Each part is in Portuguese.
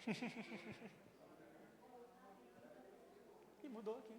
Ih, mudou aqui.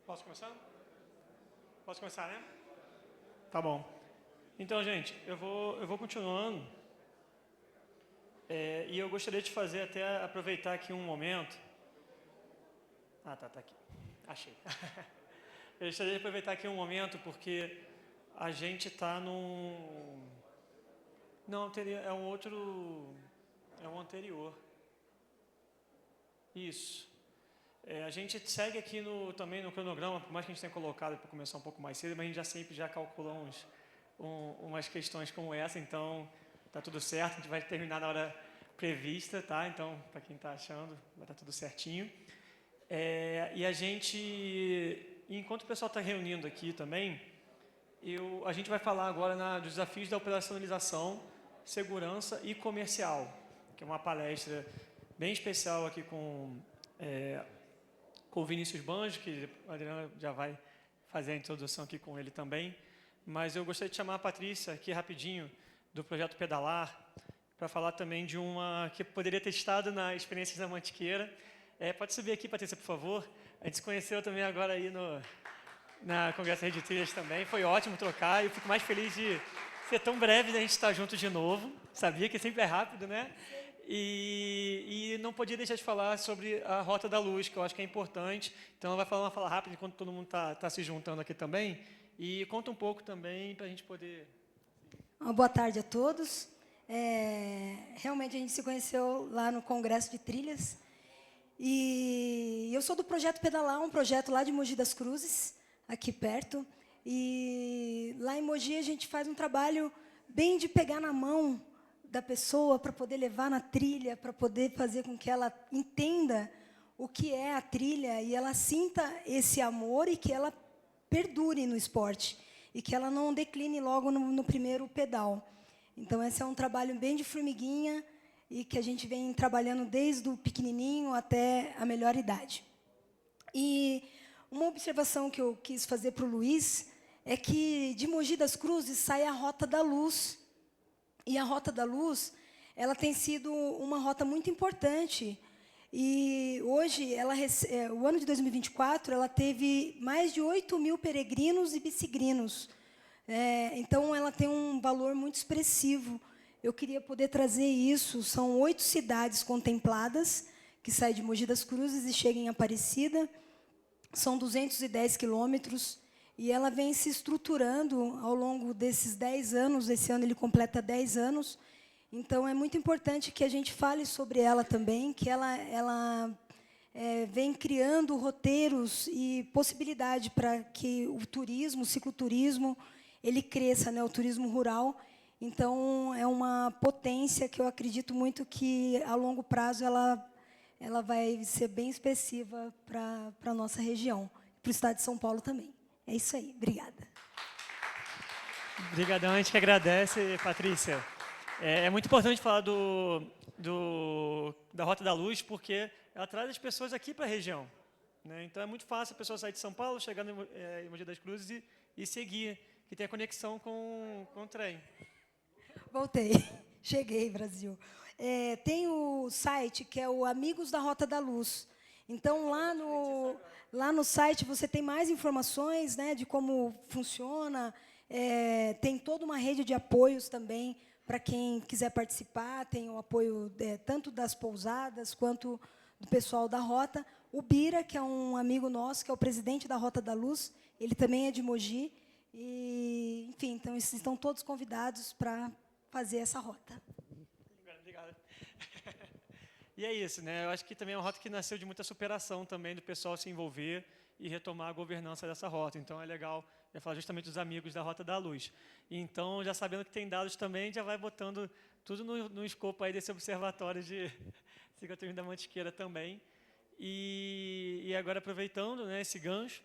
Posso começar? Posso começar, né? Tá bom. Então, gente, eu vou continuando. E eu gostaria de fazer até aproveitar aqui um momento. Tá aqui. Achei. Eu gostaria de aproveitar aqui um momento porque a gente está num... Não, é um outro... É um anterior. Isso. A gente segue aqui também no cronograma, por mais que a gente tenha colocado para começar um pouco mais cedo, mas a gente sempre já calculou umas questões como essa, então está tudo certo, a gente vai terminar na hora prevista, tá? Então, para quem está achando, vai estar tudo certinho. E a gente, enquanto o pessoal está reunindo aqui também, a gente vai falar agora dos desafios da operacionalização, segurança e comercial, que é uma palestra bem especial aqui com o Vinícius Banjo, que a Adriana já vai fazer a introdução aqui com ele também. Mas eu gostaria de chamar a Patrícia aqui rapidinho, do Projeto Pedalar, para falar também de uma que poderia ter estado na Experiências da Mantiqueira. Pode subir aqui, Patrícia, por favor. A gente se conheceu também agora aí na Congresso Rede de Trilhas também. Foi ótimo trocar. Eu fico mais feliz de ser tão breve da gente estar junto de novo. Sabia que sempre é rápido, né? E não podia deixar de falar sobre a Rota da Luz, que eu acho que é importante. Então, ela vai falar uma fala rápida enquanto todo mundo está se juntando aqui também. E conta um pouco também para a gente poder... Uma boa tarde a todos. Realmente, a gente se conheceu lá no Congresso de Trilhas. E eu sou do Projeto Pedalar, um projeto lá de Mogi das Cruzes, aqui perto. E lá em Mogi, a gente faz um trabalho bem de pegar na mão da pessoa para poder levar na trilha, para poder fazer com que ela entenda o que é a trilha e ela sinta esse amor e que ela perdure no esporte e que ela não decline logo no primeiro pedal. Então, esse é um trabalho bem de formiguinha e que a gente vem trabalhando desde o pequenininho até a melhor idade. E uma observação que eu quis fazer para o Luiz é que de Mogi das Cruzes sai a Rota da Luz. E a Rota da Luz, ela tem sido uma rota muito importante. E hoje, o ano de 2024, ela teve mais de 8.000 peregrinos e bicigrinos. Então, ela tem um valor muito expressivo. Eu queria poder trazer isso. São 8 cidades contempladas, que saem de Mogi das Cruzes e chegam em Aparecida. São 210 quilômetros. E ela vem se estruturando ao longo desses 10 anos. Esse ano ele completa 10 anos. Então, é muito importante que a gente fale sobre ela também, que ela vem criando roteiros e possibilidade para que o turismo, o cicloturismo, ele cresça, né, o turismo rural. Então, é uma potência que eu acredito muito que, a longo prazo, ela vai ser bem expressiva para a nossa região, para o estado de São Paulo também. É isso aí. Obrigada. Obrigadão, a gente que agradece, Patrícia. É muito importante falar da Rota da Luz, porque ela traz as pessoas aqui para a região, né? Então, é muito fácil a pessoa sair de São Paulo, chegar em Mogi das Cruzes e seguir, que tem a conexão com o trem. Voltei. Cheguei, Brasil. Tem o site, que é o Amigos da Rota da Luz. Então, lá no site, você tem mais informações, né, de como funciona. Tem toda uma rede de apoios também para quem quiser participar. Tem o apoio tanto das pousadas quanto do pessoal da Rota. O Bira, que é um amigo nosso, que é o presidente da Rota da Luz, ele também é de Mogi. E, enfim, então, eles estão todos convidados para fazer essa rota. Obrigado. E é isso, né? Eu acho que também é uma rota que nasceu de muita superação também do pessoal se envolver e retomar a governança dessa rota. Então, é legal falar justamente dos amigos da Rota da Luz. Então, já sabendo que tem dados também, já vai botando tudo no escopo aí desse observatório de cicloturismo da Mantiqueira também. E agora, aproveitando, né, esse gancho,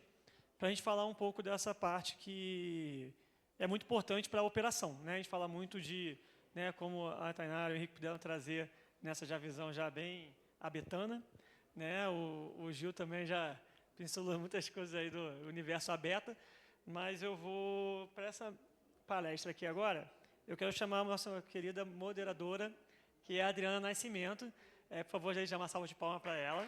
para a gente falar um pouco dessa parte que é muito importante para a operação, né? A gente fala muito de, né, como a Tainara e o Henrique puderam trazer nessa já visão já bem abetana, né? O Gil também já pincelou muitas coisas aí do universo abeta, mas eu vou para essa palestra aqui agora. Eu quero chamar a nossa querida moderadora, que é a Adriana Nascimento. Por favor, já uma salva de palmas para ela.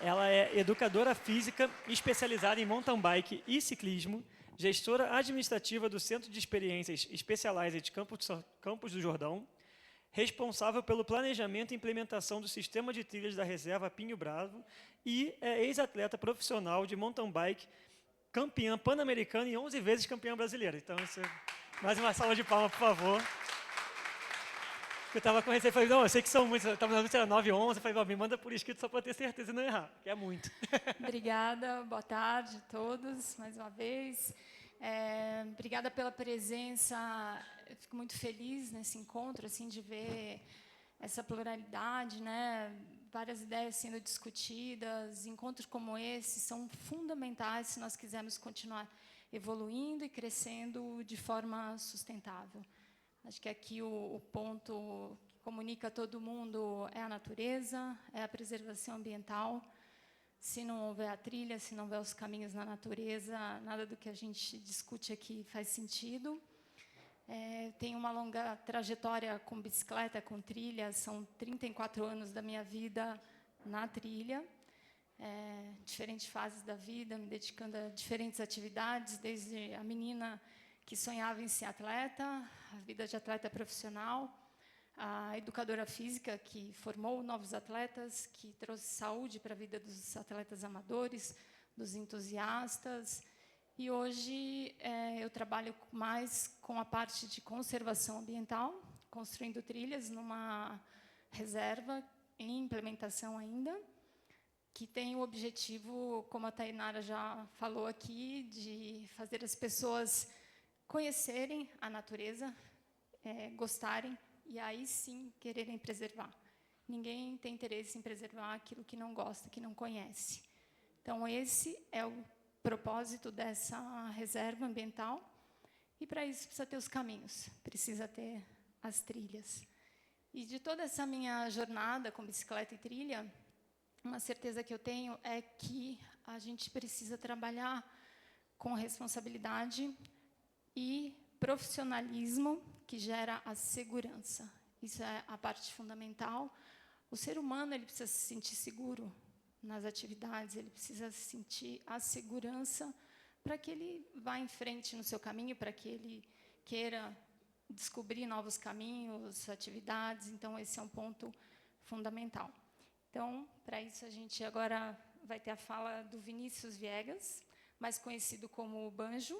Ela é educadora física especializada em mountain bike e ciclismo, gestora administrativa do Centro de Experiências Specialized Campos do Jordão, responsável pelo planejamento e implementação do sistema de trilhas da reserva Pinho Bravo e é ex-atleta profissional de mountain bike, campeã pan-americana e 11 vezes campeã brasileira. Então, mais uma salva de palmas, por favor. Eu estava com receio, falei, não, eu sei que são muitos, eu estava na lista, era 9 ou 11, eu falei, me manda por escrito só para ter certeza e não errar, que é muito. Obrigada, boa tarde a todos, mais uma vez. Obrigada pela presença, eu fico muito feliz nesse encontro, assim, de ver essa pluralidade, né? Várias ideias sendo discutidas, encontros como esse são fundamentais se nós quisermos continuar evoluindo e crescendo de forma sustentável. Acho que aqui o ponto que comunica todo mundo é a natureza, é a preservação ambiental. Se não houver a trilha, se não houver os caminhos na natureza, nada do que a gente discute aqui faz sentido. Tenho uma longa trajetória com bicicleta, com trilha, são 34 anos da minha vida na trilha, diferentes fases da vida, me dedicando a diferentes atividades, desde a menina que sonhava em ser atleta, a vida de atleta profissional, a educadora física que formou novos atletas, que trouxe saúde para a vida dos atletas amadores, dos entusiastas. E hoje eu trabalho mais com a parte de conservação ambiental, construindo trilhas numa reserva em implementação ainda, que tem o objetivo, como a Tainara já falou aqui, de fazer as pessoas conhecerem a natureza, gostarem e aí sim quererem preservar. Ninguém tem interesse em preservar aquilo que não gosta, que não conhece. Então, esse é o propósito dessa reserva ambiental. E, para isso, precisa ter os caminhos, precisa ter as trilhas. E, de toda essa minha jornada com bicicleta e trilha, uma certeza que eu tenho é que a gente precisa trabalhar com responsabilidade e profissionalismo que gera a segurança. Isso é a parte fundamental. O ser humano ele precisa se sentir seguro nas atividades, ele precisa sentir a segurança para que ele vá em frente no seu caminho, para que ele queira descobrir novos caminhos, atividades. Então, esse é um ponto fundamental. Então, para isso, a gente agora vai ter a fala do Vinícius Viegas, mais conhecido como Banjo,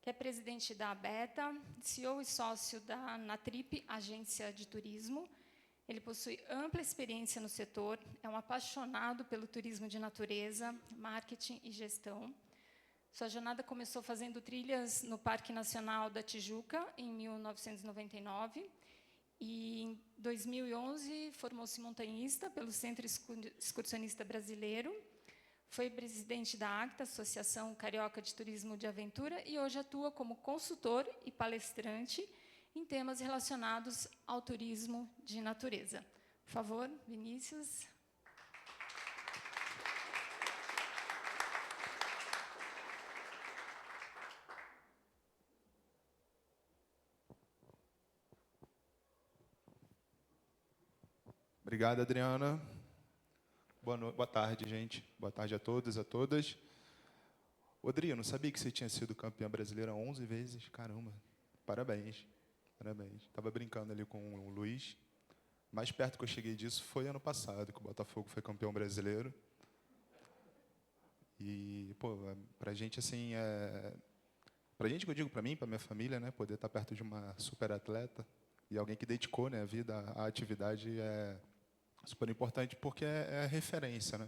que é presidente da ABETA, CEO e sócio da Natrip, agência de turismo. Ele possui ampla experiência no setor, é um apaixonado pelo turismo de natureza, marketing e gestão. Sua jornada começou fazendo trilhas no Parque Nacional da Tijuca, em 1999, e em 2011 formou-se montanhista pelo Centro Excursionista Brasileiro. Foi presidente da ACTA, Associação Carioca de Turismo de Aventura, e hoje atua como consultor e palestrante em temas relacionados ao turismo de natureza. Por favor, Vinícius. Obrigado, Adriana. Boa tarde, gente. Boa tarde a todos e a todas. Rodrigo, não sabia que você tinha sido campeã brasileira 11 vezes? Caramba, parabéns, parabéns. Estava brincando ali com o Luiz. Mais perto que eu cheguei disso foi ano passado, que o Botafogo foi campeão brasileiro. E, pô, pra gente, assim, pra gente, que eu digo pra mim, pra minha família, né, poder estar perto de uma super atleta e alguém que dedicou, né, a vida à atividade é super importante, porque é referência, né?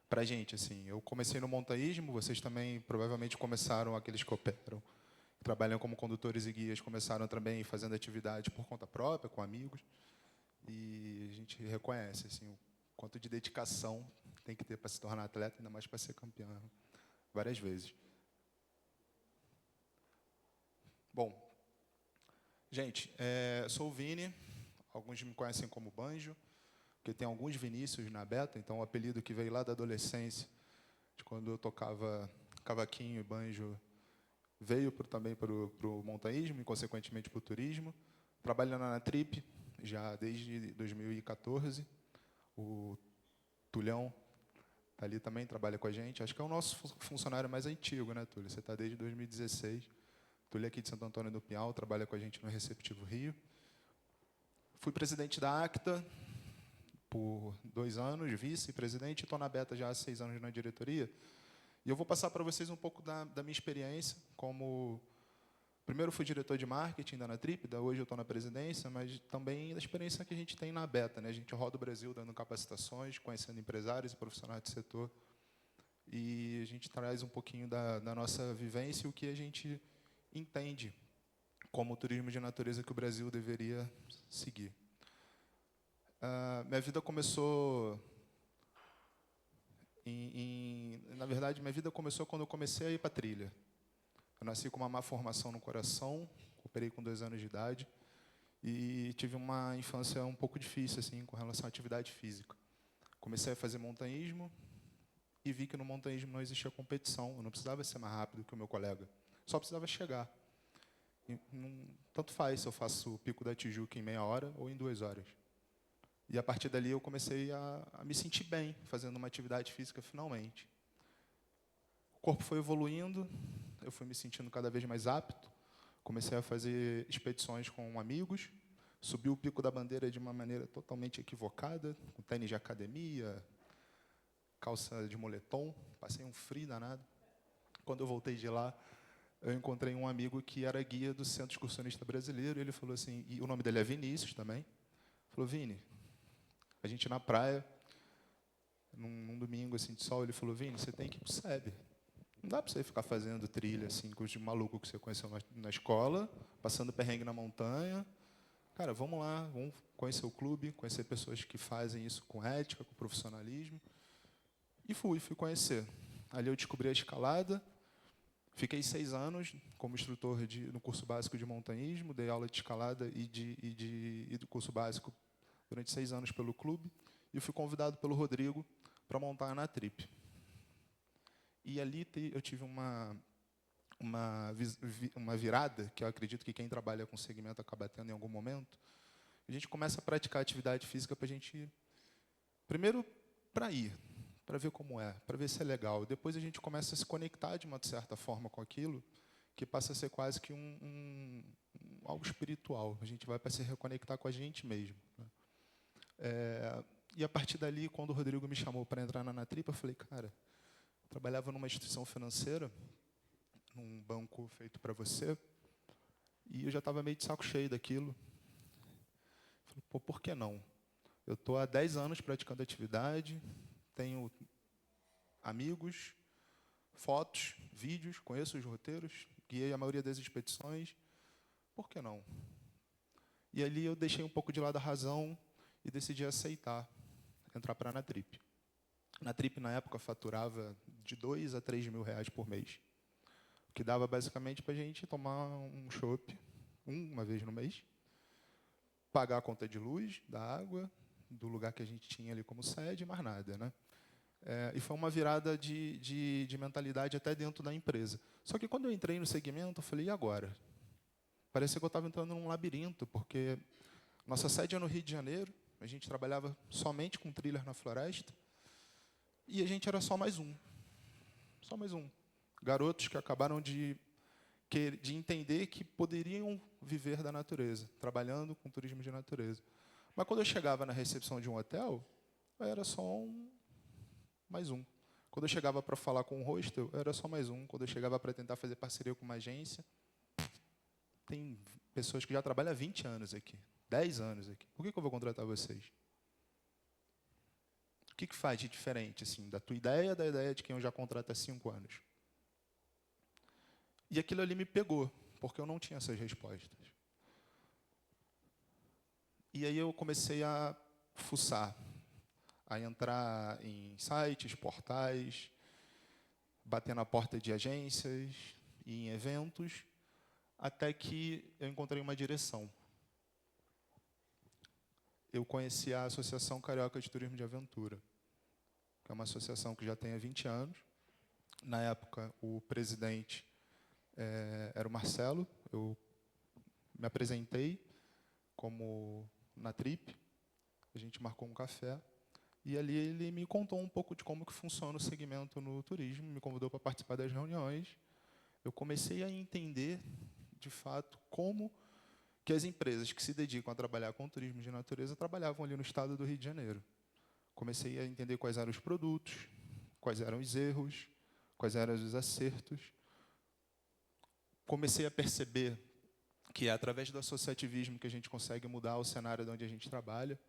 Pra gente, assim, eu comecei no montanhismo, vocês também provavelmente começaram, aqueles que operam, trabalham como condutores e guias, começaram também fazendo atividade por conta própria, com amigos, e a gente reconhece, assim, o quanto de dedicação tem que ter para se tornar atleta, ainda mais para ser campeão, várias vezes. Bom, gente, sou o Vini, alguns me conhecem como Banjo, porque tem alguns Vinícius na Beta, então o apelido que veio lá da adolescência, de quando eu tocava cavaquinho e banjo, veio também para o montanhismo e, consequentemente, para o turismo. Trabalho na Trip, já desde 2014. O Tulhão está ali também, trabalha com a gente. Acho que é o nosso funcionário mais antigo, né, Túlio? Você está desde 2016. Túlio é aqui de Santo Antônio do Pinhal, trabalha com a gente no Receptivo Rio. Fui presidente da ACTA por 2 anos, vice-presidente, estou na Beta já há 6 anos na diretoria. E eu vou passar para vocês um pouco da minha experiência como... Primeiro fui diretor de marketing da Anatrip, hoje eu estou na presidência, mas também da experiência que a gente tem na Beta, né? A gente roda o Brasil dando capacitações, conhecendo empresários e profissionais do setor. E a gente traz um pouquinho da nossa vivência e o que a gente entende como o turismo de natureza que o Brasil deveria seguir. Minha vida começou... Na verdade, minha vida começou quando eu comecei a ir para a trilha. Eu nasci com uma má formação no coração, operei com 2 anos de idade e tive uma infância um pouco difícil assim, com relação à atividade física. Comecei a fazer montanhismo e vi que no montanhismo não existia competição. Eu não precisava ser mais rápido que o meu colega, só precisava chegar. Tanto faz se eu faço o Pico da Tijuca em meia hora ou em 2 horas. E, a partir dali, eu comecei a me sentir bem, fazendo uma atividade física, finalmente. O corpo foi evoluindo, eu fui me sentindo cada vez mais apto, comecei a fazer expedições com amigos, subi o Pico da Bandeira de uma maneira totalmente equivocada, com tênis de academia, calça de moletom, passei um frio danado. Quando eu voltei de lá, eu encontrei um amigo que era guia do Centro Excursionista Brasileiro, e ele falou assim, e o nome dele é Vinícius também, falou, Vini, a gente na praia, num domingo assim, de sol, ele falou, Vini, você tem que ir para o SEB. Não dá para você ficar fazendo trilha assim, com os malucos que você conheceu na escola, passando perrengue na montanha. Cara, vamos lá, vamos conhecer o clube, conhecer pessoas que fazem isso com ética, com profissionalismo. E fui conhecer. Ali eu descobri a escalada, fiquei 6 anos como instrutor no curso básico de montanhismo, dei aula de escalada e do curso básico durante 6 anos pelo clube, e fui convidado pelo Rodrigo para montar a Anatrip. E ali eu tive uma virada, que eu acredito que quem trabalha com segmento acaba tendo em algum momento. A gente começa a praticar atividade física para a gente, primeiro, para ir, para ver como é, para ver se é legal. Depois a gente começa a se conectar de uma certa forma com aquilo, que passa a ser quase que algo espiritual. A gente vai para se reconectar com a gente mesmo, né? E a partir dali, quando o Rodrigo me chamou para entrar na Anatrip, eu falei, cara, eu trabalhava numa instituição financeira, num banco feito para você, e eu já estava meio de saco cheio daquilo. Falei, pô, por que não? Eu estou há 10 anos praticando atividade, tenho amigos, fotos, vídeos, conheço os roteiros, guiei a maioria das expedições, por que não? E ali eu deixei um pouco de lado a razão e decidi aceitar entrar para a Anatrip. A Anatrip, na época, faturava de 2 a 3 mil reais por mês, o que dava basicamente para a gente tomar um chopp uma vez no mês, pagar a conta de luz, da água, do lugar que a gente tinha ali como sede, mais nada, né? E foi uma virada de mentalidade até dentro da empresa. Só que quando eu entrei no segmento, eu falei, e agora? Parecia que eu estava entrando num labirinto, porque nossa sede é no Rio de Janeiro, a gente trabalhava somente com trilhas na floresta, e a gente era só mais um. Só mais um. garotos que acabaram de entender que poderiam viver da natureza, trabalhando com turismo de natureza. Mas quando eu chegava na recepção de um hotel, eu era só mais um. Quando eu chegava para falar com um hostel, eu era só mais um. Quando eu chegava para tentar fazer parceria com uma agência, tem pessoas que já trabalham há 20 anos aqui, 10 anos aqui. Por que eu vou contratar vocês? O que faz de diferente assim, da tua ideia da ideia de quem eu já contrato há 5 anos? E aquilo ali me pegou, porque eu não tinha essas respostas. E aí eu comecei a fuçar, a entrar em sites, portais, bater na porta de agências e em eventos, até que eu encontrei uma direção. Eu conheci a Associação Carioca de Turismo de Aventura, que é uma associação que já tem há 20 anos. Na época, o presidente era o Marcelo. Eu me apresentei como na trip, a gente marcou um café, e ali ele me contou um pouco de como que funciona o segmento no turismo, me convidou para participar das reuniões. Eu comecei a entender, de fato, como que as empresas que se dedicam a trabalhar com turismo de natureza trabalhavam ali no estado do Rio de Janeiro. Comecei a entender quais eram os produtos, quais eram os erros, quais eram os acertos. Comecei a perceber que é através do associativismo que a gente consegue mudar o cenário de onde a gente trabalha.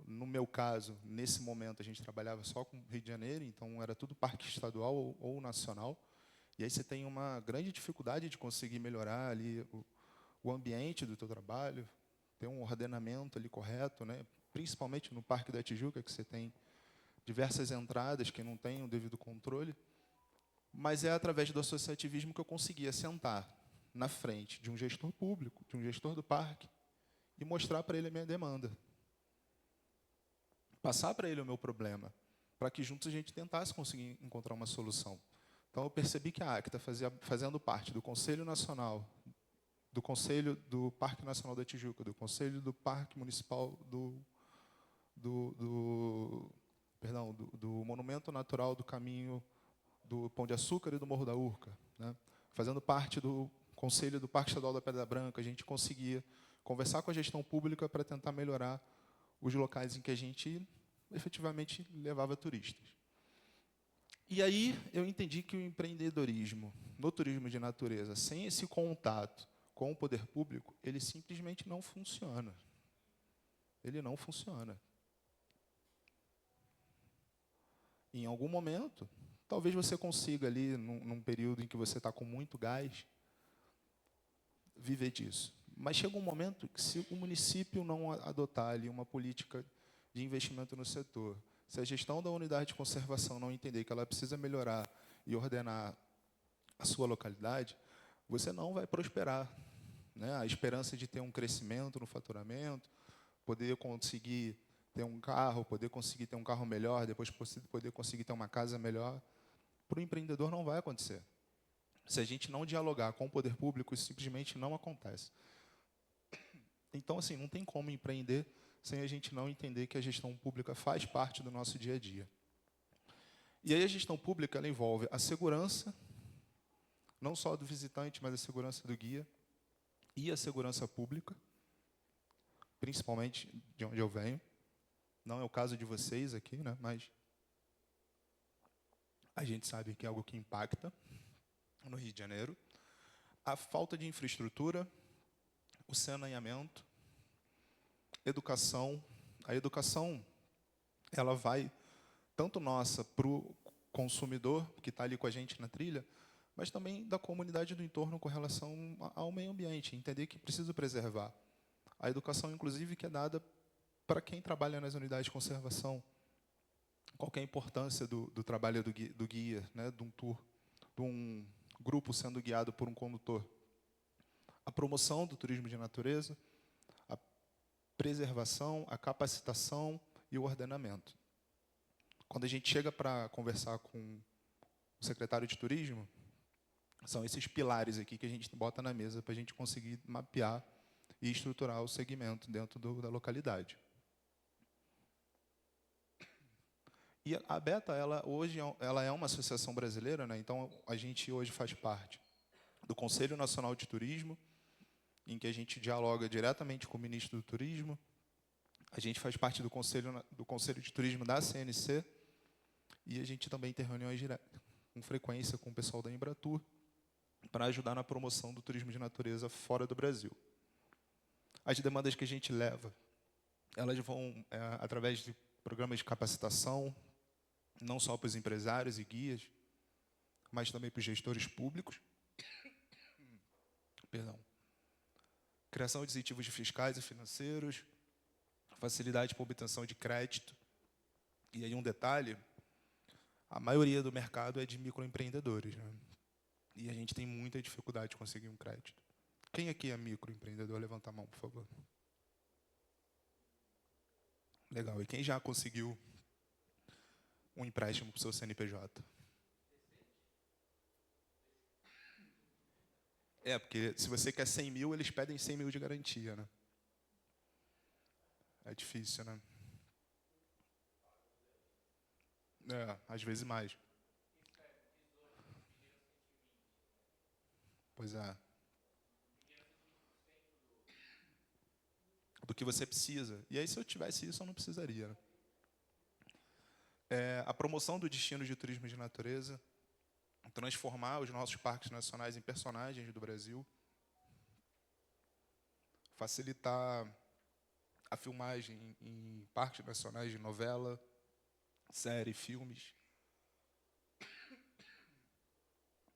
No meu caso, nesse momento, a gente trabalhava só com o Rio de Janeiro, então era tudo parque estadual ou nacional. E aí você tem uma grande dificuldade de conseguir melhorar ali o ambiente do teu trabalho, ter um ordenamento ali correto, né? Principalmente no Parque da Tijuca, que você tem diversas entradas que não têm o devido controle. Mas é através do associativismo que eu conseguia sentar na frente de um gestor público, de um gestor do parque, e mostrar para ele a minha demanda. Passar para ele o meu problema, para que juntos a gente tentasse conseguir encontrar uma solução. Então, eu percebi que a ACTA fazendo parte do Conselho Nacional, do Conselho do Parque Nacional da Tijuca, do Conselho do Parque Municipal do Monumento Natural do Caminho do Pão de Açúcar e do Morro da Urca, né? Fazendo parte do Conselho do Parque Estadual da Pedra Branca, a gente conseguia conversar com a gestão pública para tentar melhorar os locais em que a gente efetivamente levava turistas. E aí eu entendi que o empreendedorismo no turismo de natureza, sem esse contato com o poder público, ele simplesmente não funciona. Ele não funciona. Em algum momento, talvez você consiga ali, num período em que você está com muito gás, viver disso. Mas chega um momento que, se o município não adotar ali uma política de investimento no setor, se a gestão da unidade de conservação não entender que ela precisa melhorar e ordenar a sua localidade, você não vai prosperar, né? A esperança de ter um crescimento no faturamento, poder conseguir ter um carro, poder conseguir ter um carro melhor, depois poder conseguir ter uma casa melhor, para o empreendedor não vai acontecer. Se a gente não dialogar com o poder público, isso simplesmente não acontece. Então, assim, não tem como empreender sem a gente não entender que a gestão pública faz parte do nosso dia a dia. E aí a gestão pública ela envolve a segurança, não só do visitante, mas a segurança do guia e a segurança pública, principalmente de onde eu venho. Não é o caso de vocês aqui, né? Mas a gente sabe que é algo que impacta no Rio de Janeiro. A falta de infraestrutura, o saneamento, educação. A educação, ela vai tanto nossa para o consumidor, que está ali com a gente na trilha, mas também da comunidade do entorno com relação ao meio ambiente, entender que precisa preservar. A educação, inclusive, que é dada para quem trabalha nas unidades de conservação. Qual que é a importância do trabalho do guia, né, de um tour, de um grupo sendo guiado por um condutor? A promoção do turismo de natureza, a preservação, a capacitação e o ordenamento. Quando a gente chega para conversar com o secretário de turismo, são esses pilares aqui que a gente bota na mesa para a gente conseguir mapear e estruturar o segmento dentro da localidade. E a Beta, ela é uma associação brasileira, né? Então a gente hoje faz parte do Conselho Nacional de Turismo, em que a gente dialoga diretamente com o ministro do Turismo. A gente faz parte do Conselho de Turismo da CNC e a gente também tem reuniões com frequência com o pessoal da Embratur para ajudar na promoção do turismo de natureza fora do Brasil. As demandas que a gente leva, elas vão através de programas de capacitação, não só para os empresários e guias, mas também para os gestores públicos. Perdão. Criação de incentivos fiscais e financeiros, facilidade para obtenção de crédito. E aí um detalhe, a maioria do mercado é de microempreendedores, né? E a gente tem muita dificuldade de conseguir um crédito. Quem aqui é microempreendedor? Levanta a mão, por favor. Legal. E quem já conseguiu um empréstimo para o seu CNPJ? Porque se você quer 100 mil, eles pedem 100 mil de garantia, né? É difícil, né? Às vezes mais. Pois é. Do que você precisa. E aí, se eu tivesse isso, eu não precisaria, né? A promoção do destino de turismo de natureza, transformar os nossos parques nacionais em personagens do Brasil, facilitar a filmagem em parques nacionais de novela, série, filmes,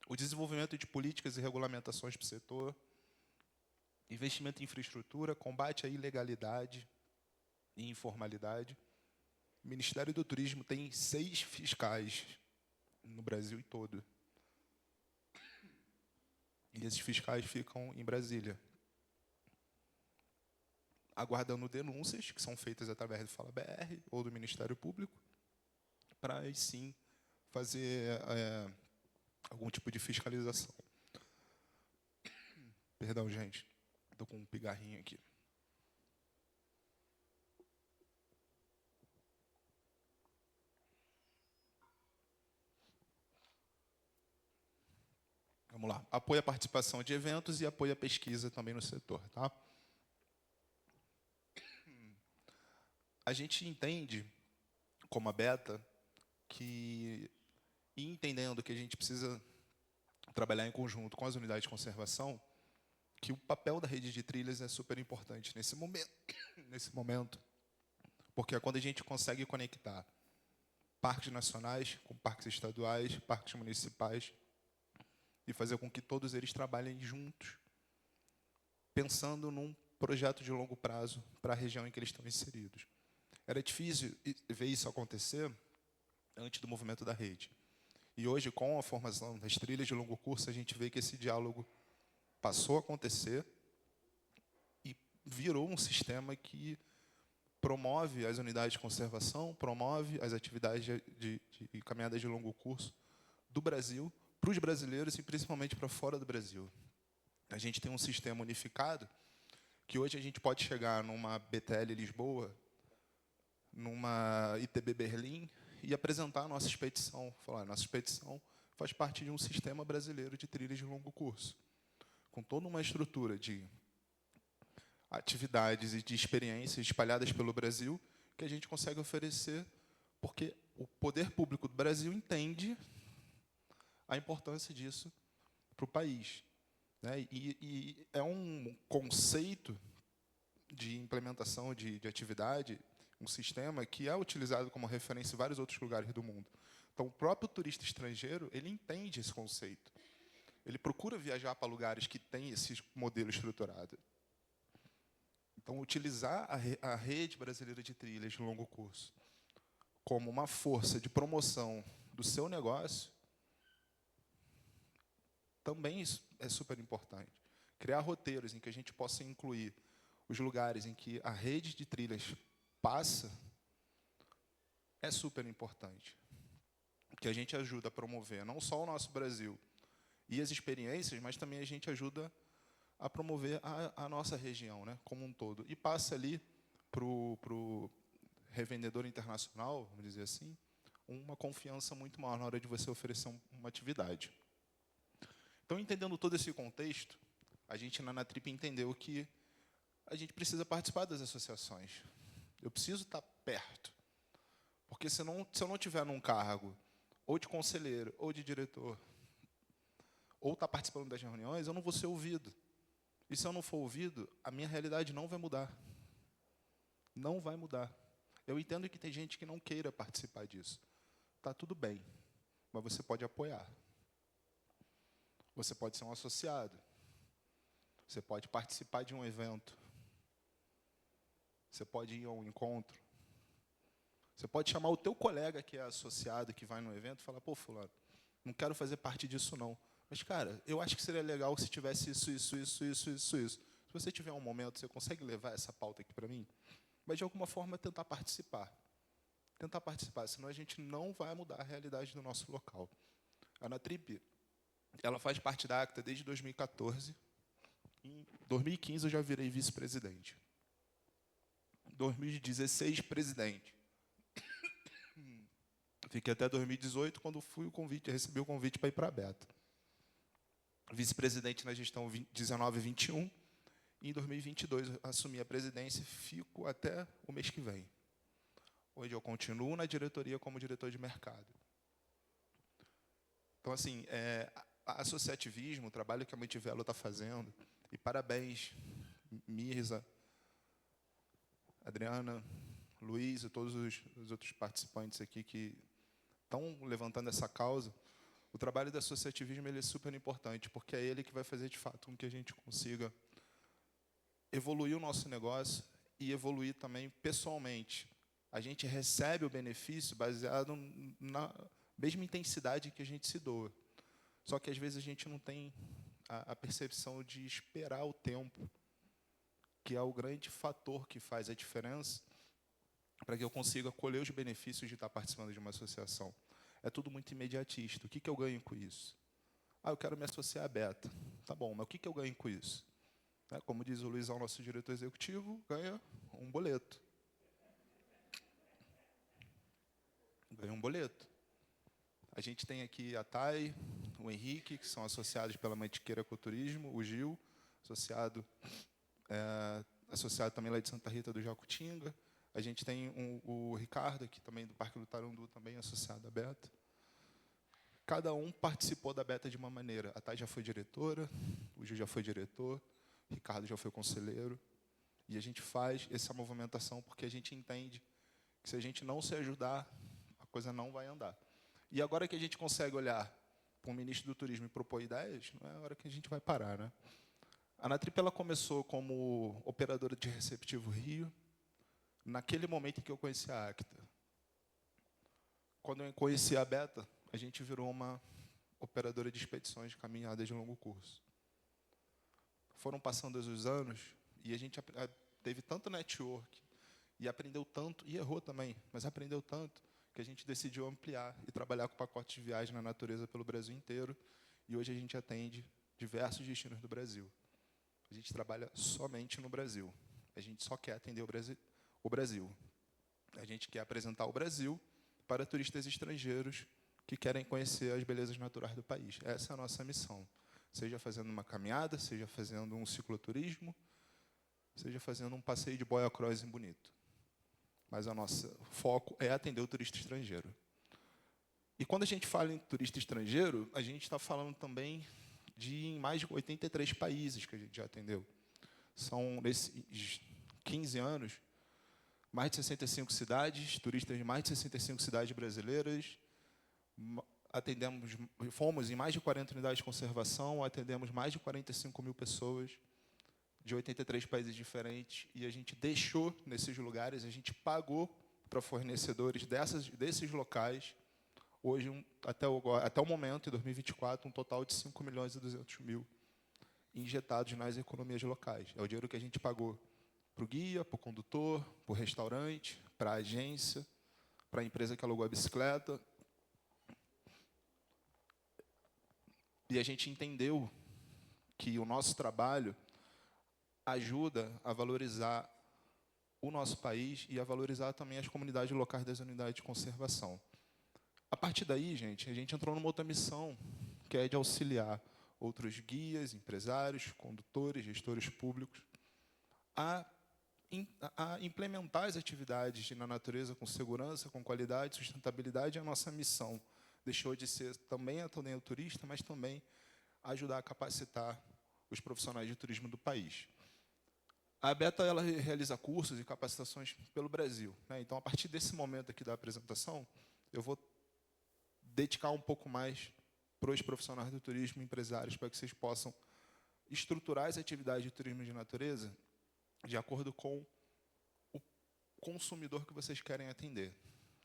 o desenvolvimento de políticas e regulamentações para o setor, investimento em infraestrutura, combate à ilegalidade e informalidade. O Ministério do Turismo tem 6 fiscais no Brasil todo. E esses fiscais ficam em Brasília, aguardando denúncias que são feitas através do Fala BR ou do Ministério Público, para aí sim fazer algum tipo de fiscalização. Perdão, gente. Estou com um pigarrinho aqui. Vamos lá. Apoio à participação de eventos e apoio à pesquisa também no setor, tá? A gente entende, como a Beta, e entendendo que a gente precisa trabalhar em conjunto com as unidades de conservação, que o papel da rede de trilhas é super importante nesse momento, porque é quando a gente consegue conectar parques nacionais com parques estaduais, parques municipais, e fazer com que todos eles trabalhem juntos, pensando num projeto de longo prazo para a região em que eles estão inseridos. Era difícil ver isso acontecer antes do movimento da rede. E hoje, com a formação das trilhas de longo curso, a gente vê que esse diálogo passou a acontecer e virou um sistema que promove as unidades de conservação, promove as atividades de caminhadas de longo curso do Brasil, para os brasileiros e principalmente para fora do Brasil. A gente tem um sistema unificado que hoje a gente pode chegar numa BTL Lisboa, numa ITB Berlim e apresentar a nossa expedição. Falar, nossa expedição faz parte de um sistema brasileiro de trilhas de longo curso, com toda uma estrutura de atividades e de experiências espalhadas pelo Brasil que a gente consegue oferecer, porque o poder público do Brasil entende a importância disso para o país, né? E é um conceito de implementação de atividade, um sistema que é utilizado como referência em vários outros lugares do mundo. Então, o próprio turista estrangeiro, ele entende esse conceito. Ele procura viajar para lugares que têm esse modelo estruturado. Então, utilizar a rede brasileira de trilhas de longo curso como uma força de promoção do seu negócio também é super importante. Criar roteiros em que a gente possa incluir os lugares em que a rede de trilhas passa é super importante. Que a gente ajuda a promover não só o nosso Brasil e as experiências, mas também a gente ajuda a promover a nossa região, né, como um todo. E passa ali para o revendedor internacional, vamos dizer assim, uma confiança muito maior na hora de você oferecer uma atividade. Então, entendendo todo esse contexto, a gente na Anatrip entendeu que a gente precisa participar das associações. Eu preciso estar perto. Porque se eu não estiver num cargo, ou de conselheiro, ou de diretor, ou estar participando das reuniões, eu não vou ser ouvido. E se eu não for ouvido, a minha realidade não vai mudar. Não vai mudar. Eu entendo que tem gente que não queira participar disso. Está tudo bem, mas você pode apoiar. Você pode ser um associado. Você pode participar de um evento. Você pode ir a um encontro. Você pode chamar o teu colega que é associado, que vai no evento, e falar, pô, fulano, não quero fazer parte disso, não. Mas, cara, eu acho que seria legal se tivesse isso. Se você tiver um momento, você consegue levar essa pauta aqui para mim? Mas, de alguma forma, tentar participar. Tentar participar, senão a gente não vai mudar a realidade do nosso local. A Anatrip, ela faz parte da ACTA desde 2014. Em 2015, eu já virei vice-presidente. Em 2016, presidente. Fiquei até 2018, quando recebi o convite para ir para a Beta. Vice-presidente na gestão 19 e 21. E em 2022, assumi a presidência e fico até o mês que vem. Hoje eu continuo na diretoria como diretor de mercado. Então, assim, associativismo, o trabalho que a Multivelo está fazendo, e parabéns, Mirza, Adriana, Luiz e todos os outros participantes aqui que estão levantando essa causa. O trabalho do associativismo ele é super importante, porque é ele que vai fazer, de fato, com que a gente consiga evoluir o nosso negócio e evoluir também pessoalmente. A gente recebe o benefício baseado na mesma intensidade que a gente se doa. Só que, às vezes, a gente não tem a percepção de esperar o tempo, que é o grande fator que faz a diferença para que eu consiga colher os benefícios de estar participando de uma associação. É tudo muito imediatista. O que eu ganho com isso? Eu quero me associar à Beta. Tá bom, mas o que eu ganho com isso? Como diz o Luizão, nosso diretor executivo, ganha um boleto. Ganha um boleto. A gente tem aqui a Thay, o Henrique, que são associados pela Mantiqueira Ecoturismo, o Gil, associado também lá de Santa Rita do Jacutinga. A gente tem o Ricardo, aqui também do Parque do Tarundu, também associado à Beta. Cada um participou da Beta de uma maneira. A Thay já foi diretora, o Gil já foi diretor, o Ricardo já foi conselheiro. E a gente faz essa movimentação porque a gente entende que se a gente não se ajudar, a coisa não vai andar. E agora que a gente consegue olhar para o ministro do Turismo e propor ideias, não é a hora que a gente vai parar, né? A Anatrip ela começou como operadora de receptivo Rio, naquele momento em que eu conheci a ACTA. Quando eu conheci a Beta, a gente virou uma operadora de expedições de caminhadas de longo curso. Foram passando os anos e a gente teve tanto network e aprendeu tanto, e errou também, mas aprendeu tanto, que a gente decidiu ampliar e trabalhar com pacotes de viagem na natureza pelo Brasil inteiro. E hoje a gente atende diversos destinos do Brasil. A gente trabalha somente no Brasil. A gente só quer atender o Brasil. A gente quer apresentar o Brasil para turistas estrangeiros que querem conhecer as belezas naturais do país. Essa é a nossa missão. Seja fazendo uma caminhada, seja fazendo um cicloturismo, seja fazendo um passeio de boia cross em Bonito. Mas o nosso foco é atender o turista estrangeiro. E quando a gente fala em turista estrangeiro, a gente está falando também de mais de 83 países que a gente já atendeu. São, nesses 15 anos, mais de 65 cidades, turistas de mais de 65 cidades brasileiras. Fomos em mais de 40 unidades de conservação, atendemos mais de 45 mil pessoas, de 83 países diferentes, e a gente deixou nesses lugares, a gente pagou para fornecedores desses locais, hoje, até o momento, em 2024, um total de 5 milhões e 200 mil injetados nas economias locais. É o dinheiro que a gente pagou para o guia, para o condutor, para o restaurante, para a agência, para a empresa que alugou a bicicleta. E a gente entendeu que o nosso trabalho ajuda a valorizar o nosso país e a valorizar também as comunidades locais das unidades de conservação. A partir daí, gente, a gente entrou numa outra missão, que é de auxiliar outros guias, empresários, condutores, gestores públicos, a implementar as atividades na natureza com segurança, com qualidade, sustentabilidade. A nossa missão deixou de ser também atender o turista, mas também ajudar a capacitar os profissionais de turismo do país. A Beta ela realiza cursos e capacitações pelo Brasil, né? Então, a partir desse momento aqui da apresentação, eu vou dedicar um pouco mais para os profissionais do turismo, empresários, para que vocês possam estruturar as atividades de turismo de natureza de acordo com o consumidor que vocês querem atender.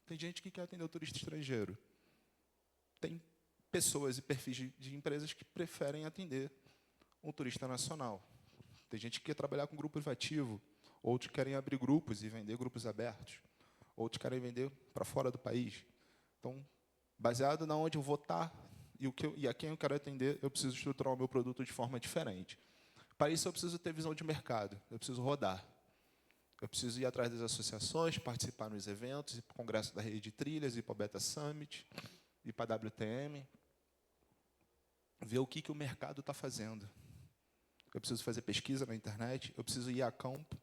Tem gente que quer atender o turista estrangeiro. Tem pessoas e perfis de empresas que preferem atender um turista nacional. Tem gente que quer trabalhar com grupo privativo, outros querem abrir grupos e vender grupos abertos, outros querem vender para fora do país. Então, baseado na onde eu vou estar e a quem eu quero atender, eu preciso estruturar o meu produto de forma diferente. Para isso, eu preciso ter visão de mercado, eu preciso rodar. Eu preciso ir atrás das associações, participar nos eventos, ir para o Congresso da Rede de Trilhas, ir para o Beta Summit, ir para a WTM, ver o que o mercado está fazendo. Eu preciso fazer pesquisa na internet, eu preciso ir a campo,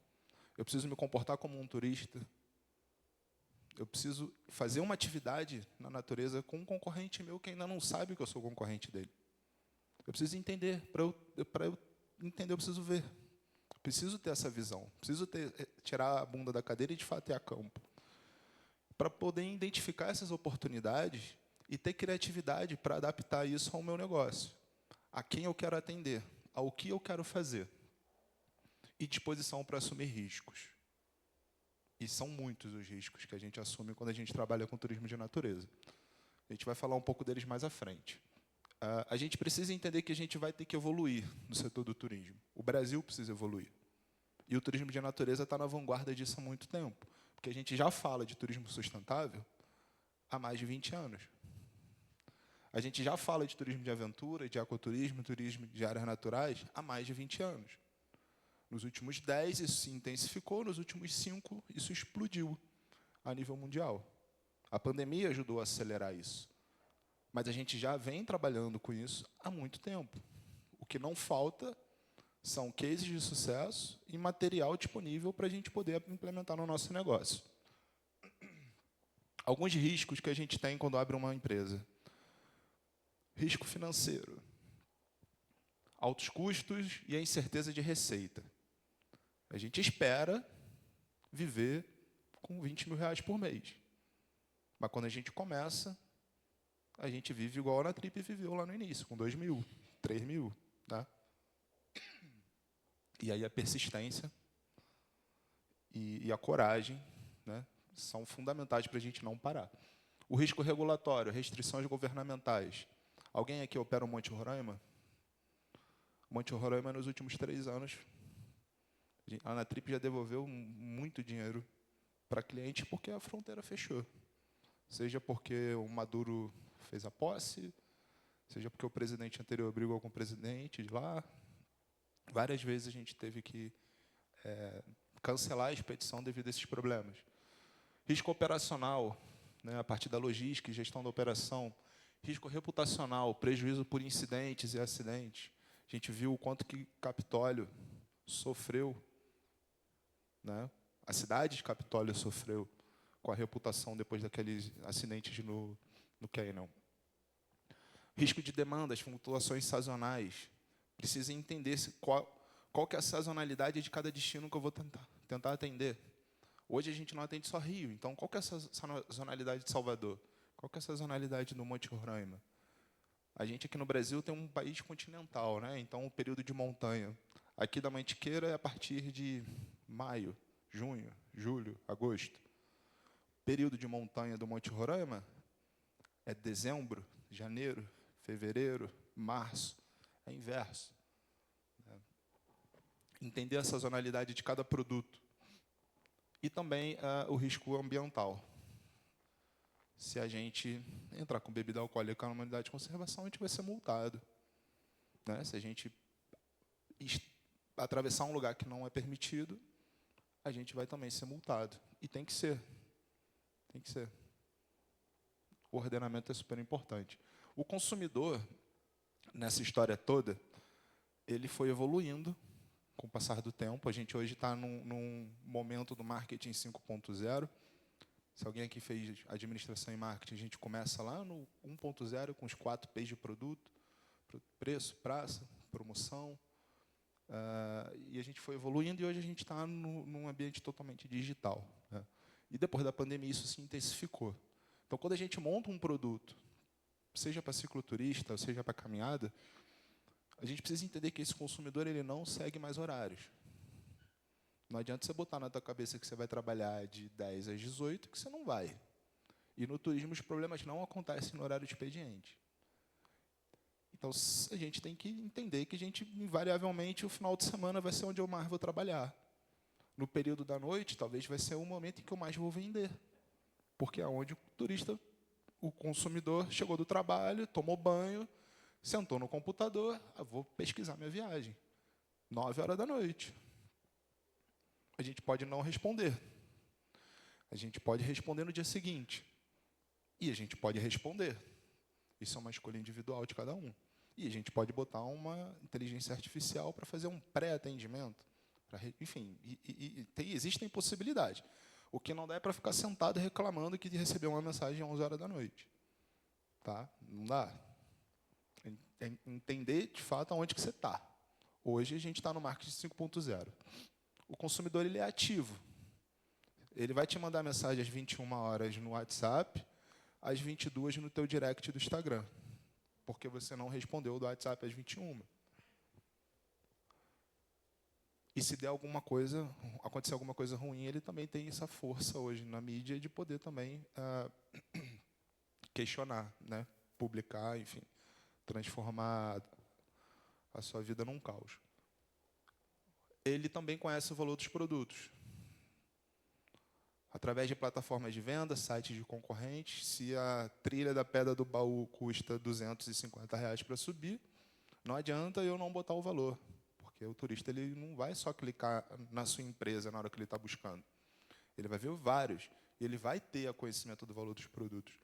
eu preciso me comportar como um turista, eu preciso fazer uma atividade na natureza com um concorrente meu que ainda não sabe que eu sou concorrente dele. Eu preciso entender, para eu entender, eu preciso ver. Eu preciso ter essa visão, preciso tirar a bunda da cadeira e, de fato, ir a campo. Para poder identificar essas oportunidades e ter criatividade para adaptar isso ao meu negócio, a quem eu quero atender, ao que eu quero fazer, e disposição para assumir riscos. E são muitos os riscos que a gente assume quando a gente trabalha com turismo de natureza. A gente vai falar um pouco deles mais à frente. A gente precisa entender que a gente vai ter que evoluir no setor do turismo. O Brasil precisa evoluir. E o turismo de natureza está na vanguarda disso há muito tempo, porque a gente já fala de turismo sustentável há mais de 20 anos. A gente já fala de turismo de aventura, de ecoturismo, turismo de áreas naturais há mais de 20 anos. Nos últimos 10, isso se intensificou, nos últimos 5, isso explodiu a nível mundial. A pandemia ajudou a acelerar isso. Mas a gente já vem trabalhando com isso há muito tempo. O que não falta são cases de sucesso e material disponível para a gente poder implementar no nosso negócio. Alguns riscos que a gente tem quando abre uma empresa. Risco financeiro, altos custos e a incerteza de receita. A gente espera viver com 20 mil reais por mês. Mas quando a gente começa, a gente vive igual a Ana Trip viveu lá no início, com 2 mil, 3 mil. Tá? E aí a persistência e a coragem, né, são fundamentais para a gente não parar. O risco regulatório, restrições governamentais. Alguém aqui opera o Monte Roraima? O Monte Roraima, nos últimos 3 anos, a Ana Trip já devolveu muito dinheiro para cliente porque a fronteira fechou. Seja porque o Maduro fez a posse, seja porque o presidente anterior brigou com o presidente de lá. Várias vezes a gente teve que cancelar a expedição devido a esses problemas. Risco operacional, né, a partir da logística e gestão da operação. Risco reputacional, prejuízo por incidentes e acidentes. A gente viu o quanto que Capitólio sofreu, né? A cidade de Capitólio sofreu com a reputação depois daqueles acidentes no Canyon. Risco de demandas, flutuações sazonais. Precisa entender qual que é a sazonalidade de cada destino que eu vou tentar atender. Hoje a gente não atende só Rio, então qual que é a sazonalidade de Salvador? Qual que é a sazonalidade do Monte Roraima? A gente aqui no Brasil tem um país continental, né? Então o período de montanha. Aqui da Mantiqueira é a partir de maio, junho, julho, agosto. O período de montanha do Monte Roraima é dezembro, janeiro, fevereiro, março. É inverso. Entender a sazonalidade de cada produto. E também o risco ambiental. Se a gente entrar com bebida alcoólica numa unidade de conservação, a gente vai ser multado. Né? Se a gente atravessar um lugar que não é permitido, a gente vai também ser multado. E tem que ser. Tem que ser. o ordenamento é super importante. O consumidor, nessa história toda, ele foi evoluindo com o passar do tempo. A gente hoje está num momento do marketing 5.0. Se alguém aqui fez administração e marketing, a gente começa lá no 1.0 com os 4 P's de produto: preço, praça, promoção. E a gente foi evoluindo e hoje a gente está num ambiente totalmente digital, né? E depois da pandemia isso se intensificou. Então, quando a gente monta um produto, seja para cicloturista, ou seja para caminhada, a gente precisa entender que esse consumidor ele não segue mais horários. Não adianta você botar na tua cabeça que você vai trabalhar de 10 às 18, que você não vai. E no turismo os problemas não acontecem no horário de expediente. Então, a gente tem que entender que a gente, invariavelmente, o final de semana vai ser onde eu mais vou trabalhar. No período da noite, talvez vai ser o momento em que eu mais vou vender. Porque é onde o turista, o consumidor, chegou do trabalho, tomou banho, sentou no computador, vou pesquisar minha viagem. 9 horas da noite. A gente pode não responder. A gente pode responder no dia seguinte. E a gente pode responder. Isso é uma escolha individual de cada um. E a gente pode botar uma inteligência artificial para fazer um pré-atendimento. Enfim, existem possibilidades. O que não dá é para ficar sentado reclamando que recebeu uma mensagem às 11 horas da noite. Tá? Não dá. É entender, de fato, aonde que você está. Hoje, a gente está no marketing 5.0. O consumidor ele é ativo. Ele vai te mandar mensagem às 21 horas no WhatsApp, às 22 no teu direct do Instagram, porque você não respondeu do WhatsApp às 21. E se der alguma coisa, acontecer alguma coisa ruim, ele também tem essa força hoje na mídia de poder também questionar, né? Publicar, enfim, transformar a sua vida num caos. Ele também conhece o valor dos produtos. Através de plataformas de venda, sites de concorrentes, se a trilha da Pedra do Baú custa R$ 250 para subir, não adianta eu não botar o valor, porque o turista ele não vai só clicar na sua empresa na hora que ele está buscando. Ele vai ver vários, e ele vai ter conhecimento do valor dos produtos.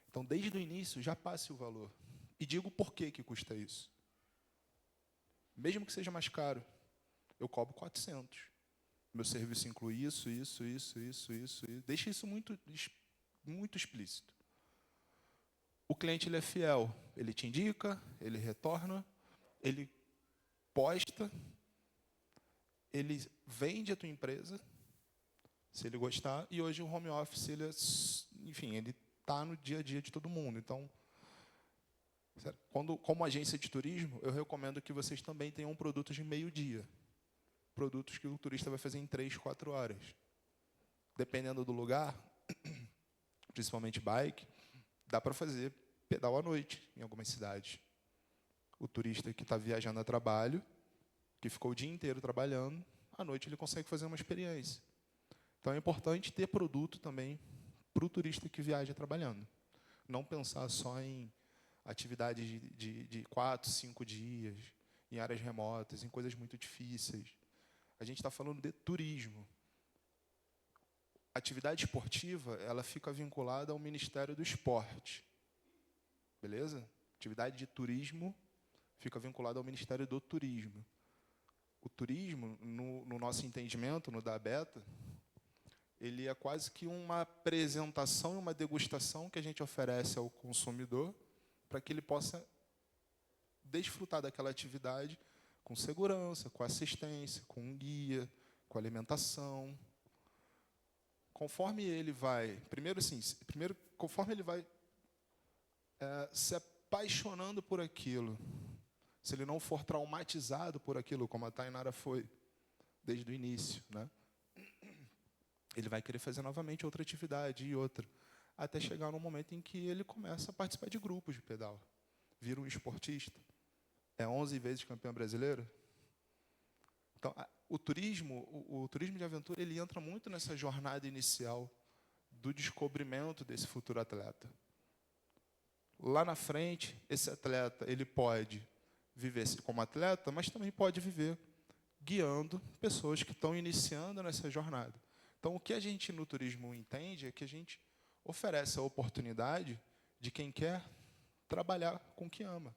Então, desde o início, já passe o valor. E digo por que custa isso. Mesmo que seja mais caro, eu cobro 400. Meu serviço inclui isso. Deixa isso muito explícito. O cliente ele é fiel. Ele te indica, ele retorna, ele posta, ele vende a tua empresa, se ele gostar. E hoje o home office, ele está no dia a dia de todo mundo. Então, como agência de turismo, eu recomendo que vocês também tenham produtos de meio-dia. Produtos que o turista vai fazer em 3, 4 horas. Dependendo do lugar, principalmente bike, dá para fazer pedal à noite em algumas cidades. O turista que está viajando a trabalho, que ficou o dia inteiro trabalhando, à noite ele consegue fazer uma experiência. Então é importante ter produto também para o turista que viaja trabalhando. Não pensar só em atividades de 4, 5 dias, em áreas remotas, em coisas muito difíceis. A gente está falando de turismo. A atividade esportiva, ela fica vinculada ao Ministério do Esporte. Beleza? Atividade de turismo fica vinculada ao Ministério do Turismo. O turismo, no nosso entendimento, no da Beta, ele é quase que uma apresentação e uma degustação que a gente oferece ao consumidor para que ele possa desfrutar daquela atividade com segurança, com assistência, com um guia, com alimentação. Conforme ele vai, conforme ele vai se apaixonando por aquilo, se ele não for traumatizado por aquilo, como a Tainara foi desde o início, né? Ele vai querer fazer novamente outra atividade e outra, até chegar no momento em que ele começa a participar de grupos de pedal, vira um esportista. É 11 vezes campeão brasileiro. Então, o turismo de aventura, ele entra muito nessa jornada inicial do descobrimento desse futuro atleta. Lá na frente, esse atleta ele pode viver como atleta, mas também pode viver guiando pessoas que estão iniciando nessa jornada. Então, o que a gente no turismo entende é que a gente oferece a oportunidade de quem quer trabalhar com o que ama.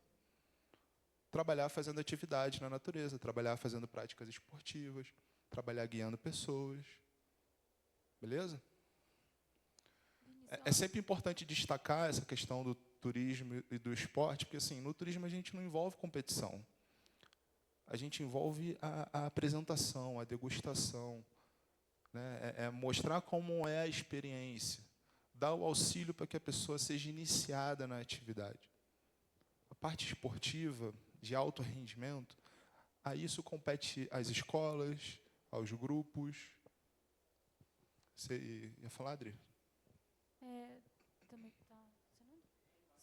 Trabalhar fazendo atividade na natureza, trabalhar fazendo práticas esportivas, trabalhar guiando pessoas. Beleza? É sempre importante destacar essa questão do turismo e do esporte, porque assim, no turismo a gente não envolve competição. A gente envolve a apresentação, a degustação, né? É mostrar como é a experiência, dar o auxílio para que a pessoa seja iniciada na atividade. A parte esportiva, de alto rendimento, a isso compete às escolas, aos grupos. Você ia falar, Adri? Também está funcionando?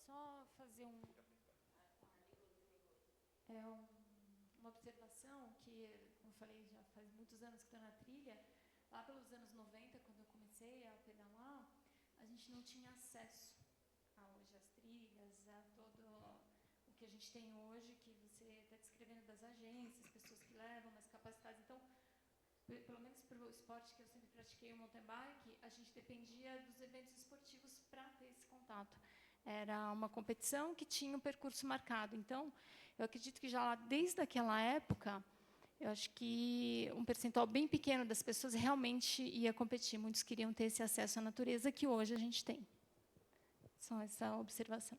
Só fazer uma observação que, como eu falei, já faz muitos anos que estou na trilha. Lá pelos anos 90, quando eu comecei a pedalar, a gente não tinha acesso a hoje às trilhas, a todo o que a gente tem hoje, que você está descrevendo das agências, pessoas que levam, mais capacitadas. Então, pelo menos para o esporte que eu sempre pratiquei, o mountain bike, a gente dependia dos eventos esportivos para ter esse contato. Era uma competição que tinha um percurso marcado. Então, eu acredito que já lá, desde aquela época, eu acho que um percentual bem pequeno das pessoas realmente ia competir. Muitos queriam ter esse acesso à natureza que hoje a gente tem. Só essa observação.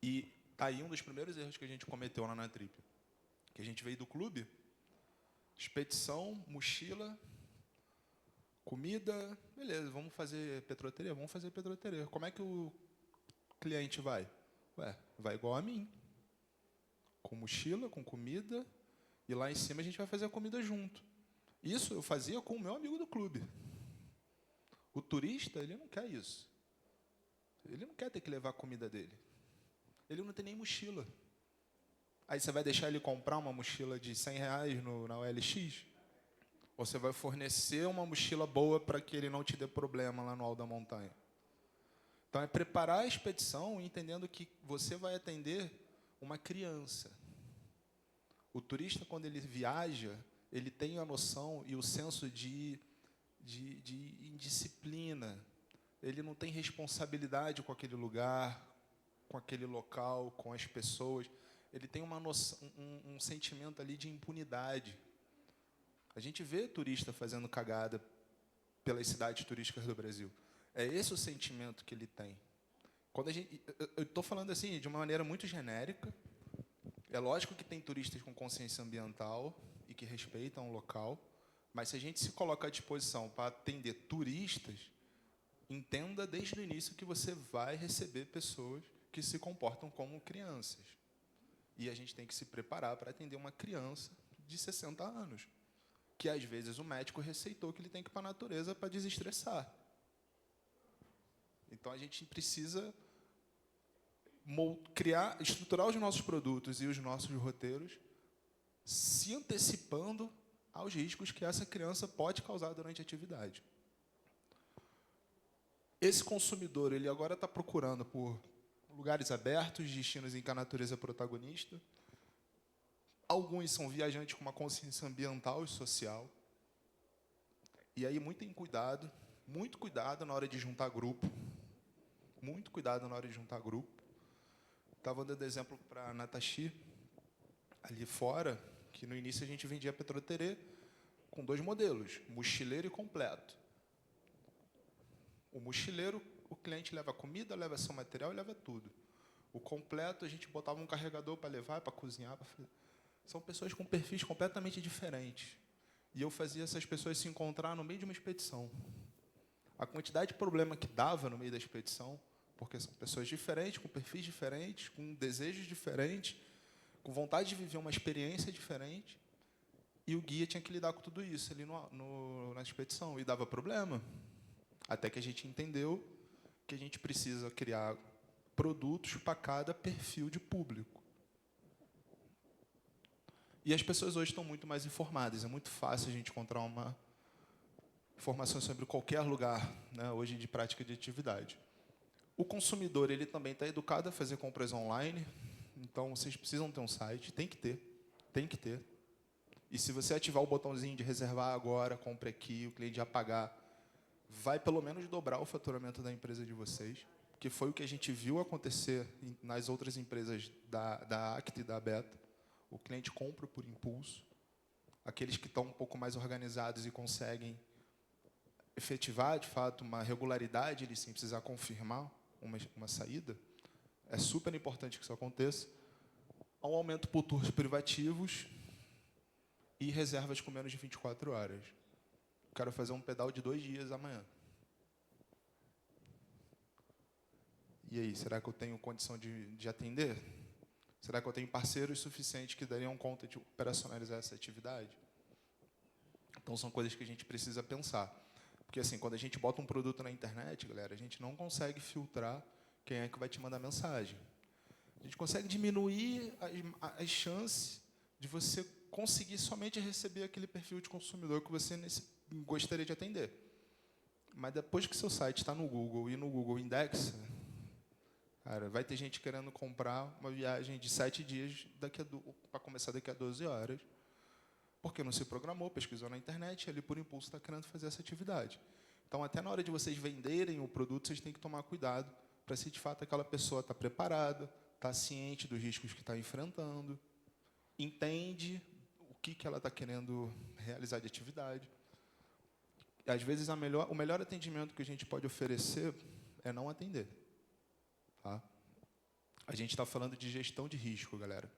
E tá aí um dos primeiros erros que a gente cometeu lá na Trip. Que a gente veio do clube, expedição, mochila, comida, beleza, vamos fazer petroteria? Vamos fazer petroteria. Como é que o cliente vai? Ué, vai igual a mim. Com mochila, com comida, e lá em cima a gente vai fazer a comida junto. Isso eu fazia com o meu amigo do clube. O turista, ele não quer isso. Ele não quer ter que levar a comida dele. Ele não tem nem mochila. Aí você vai deixar ele comprar uma mochila de R$100 na OLX? Ou você vai fornecer uma mochila boa para que ele não te dê problema lá no alto da montanha? Então, é preparar a expedição entendendo que você vai atender uma criança. O turista, quando ele viaja, ele tem a noção e o senso de indisciplina. Ele não tem responsabilidade com aquele lugar, com aquele local, com as pessoas. Ele tem uma noção, um sentimento ali de impunidade. A gente vê turista fazendo cagada pelas cidades turísticas do Brasil. É esse o sentimento que ele tem. Quando eu estou falando assim de uma maneira muito genérica. É lógico que tem turistas com consciência ambiental e que respeitam o local, mas se a gente se coloca à disposição para atender turistas, entenda desde o início que você vai receber pessoas que se comportam como crianças. E a gente tem que se preparar para atender uma criança de 60 anos, que às vezes o médico receitou que ele tem que ir para a natureza para desestressar. Então a gente precisa estruturar os nossos produtos e os nossos roteiros se antecipando aos riscos que essa criança pode causar durante a atividade. Esse consumidor, ele agora está procurando por lugares abertos, destinos em que a natureza é protagonista. Alguns são viajantes com uma consciência ambiental e social. E aí, muito cuidado na hora de juntar grupo. Muito cuidado na hora de juntar grupo. Estava dando exemplo para a Natashi, ali fora, que no início a gente vendia petroterê com 2 modelos, mochileiro e completo. O mochileiro, o cliente leva comida, leva seu material e leva tudo. O completo, a gente botava um carregador para levar, para cozinhar. São pessoas com perfis completamente diferentes. E eu fazia essas pessoas se encontrar no meio de uma expedição. A quantidade de problema que dava no meio da expedição, porque são pessoas diferentes, com perfis diferentes, com desejos diferentes, com vontade de viver uma experiência diferente, e o guia tinha que lidar com tudo isso ali na expedição, e dava problema. Até que a gente entendeu que a gente precisa criar produtos para cada perfil de público. E as pessoas hoje estão muito mais informadas, é muito fácil a gente encontrar uma informação sobre qualquer lugar, né, hoje de prática de atividade. O consumidor, ele também está educado a fazer compras online, então vocês precisam ter um site, tem que ter. E se você ativar o botãozinho de reservar agora, compre aqui, o cliente já pagar, vai pelo menos dobrar o faturamento da empresa de vocês, que foi o que a gente viu acontecer nas outras empresas da Acta e da Beta. O cliente compra por impulso. Aqueles que estão um pouco mais organizados e conseguem efetivar, de fato, uma regularidade, ele sem precisar confirmar uma saída, é super importante que isso aconteça. Há um aumento por tours privativos e reservas com menos de 24 horas. Quero fazer um pedal de 2 dias amanhã. E aí, será que eu tenho condição de atender? Será que eu tenho parceiros suficientes que dariam conta de operacionalizar essa atividade? Então, são coisas que a gente precisa pensar. Porque, assim, quando a gente bota um produto na internet, galera, a gente não consegue filtrar quem é que vai te mandar mensagem. A gente consegue diminuir as chances de você conseguir somente receber aquele perfil de consumidor que você gostaria de atender. Mas depois que seu site está no Google e no Google indexa, cara, vai ter gente querendo comprar uma viagem de 7 dias para começar daqui a 12 horas, porque não se programou, pesquisou na internet, e ali por impulso está querendo fazer essa atividade. Então, até na hora de vocês venderem o produto, vocês têm que tomar cuidado para se de fato aquela pessoa está preparada, está ciente dos riscos que está enfrentando, entende o que ela está querendo realizar de atividade. E, às vezes, o melhor atendimento que a gente pode oferecer é não atender. Tá? A gente está falando de gestão de risco, galera.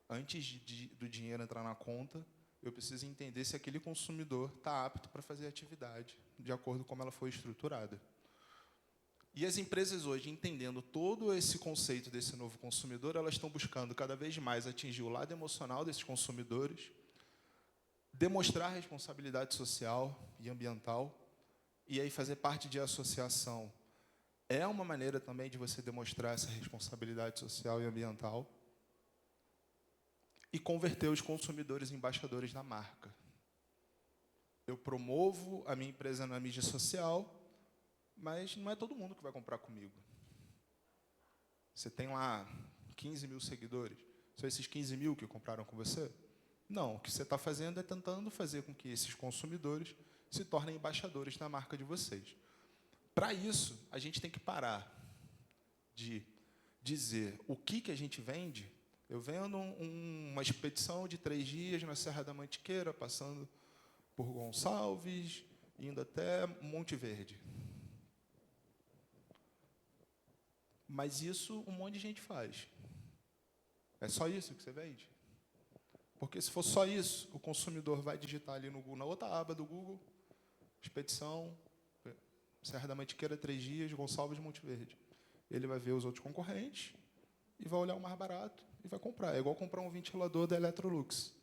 Antes do dinheiro entrar na conta, eu preciso entender se aquele consumidor está apto para fazer a atividade, de acordo com como ela foi estruturada. E as empresas hoje, entendendo todo esse conceito desse novo consumidor, elas estão buscando cada vez mais atingir o lado emocional desses consumidores, demonstrar responsabilidade social e ambiental, e aí fazer parte de associação é uma maneira também de você demonstrar essa responsabilidade social e ambiental, e converter os consumidores em embaixadores da marca. Eu promovo a minha empresa na mídia social, mas não é todo mundo que vai comprar comigo. Você tem lá 15 mil seguidores. São esses 15 mil que compraram com você? Não, o que você está fazendo é tentando fazer com que esses consumidores se tornem embaixadores da marca de vocês. Para isso, a gente tem que parar de dizer o que a gente vende. Eu vendo uma expedição de 3 dias na Serra da Mantiqueira, passando por Gonçalves, indo até Monte Verde. Mas isso um monte de gente faz. É só isso que você vende? Porque se for só isso, o consumidor vai digitar ali no Google, na outra aba do Google, expedição, Serra da Mantiqueira, 3 dias, Gonçalves, Monte Verde. Ele vai ver os outros concorrentes e vai olhar o mais barato e vai comprar. É igual comprar um ventilador da Electrolux.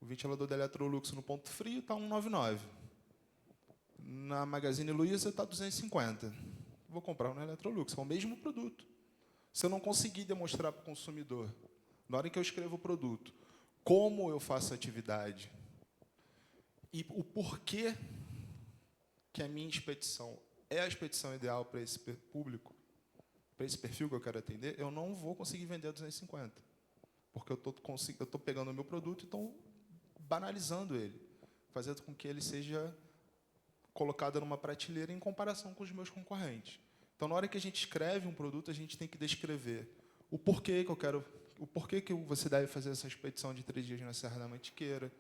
O ventilador da Electrolux no ponto frio está 199. Na Magazine Luiza está 250. Vou comprar um Electrolux, é o mesmo produto. Se eu não conseguir demonstrar para o consumidor, na hora que eu escrevo o produto, como eu faço a atividade e o porquê que a minha expedição é a expedição ideal para esse público, para esse perfil que eu quero atender, eu não vou conseguir vender a 250. Porque eu estou pegando o meu produto e estou banalizando ele, fazendo com que ele seja colocado numa prateleira em comparação com os meus concorrentes. Então, na hora que a gente escreve um produto, a gente tem que descrever o porquê que você deve fazer essa expedição de 3 dias na Serra da Mantiqueira,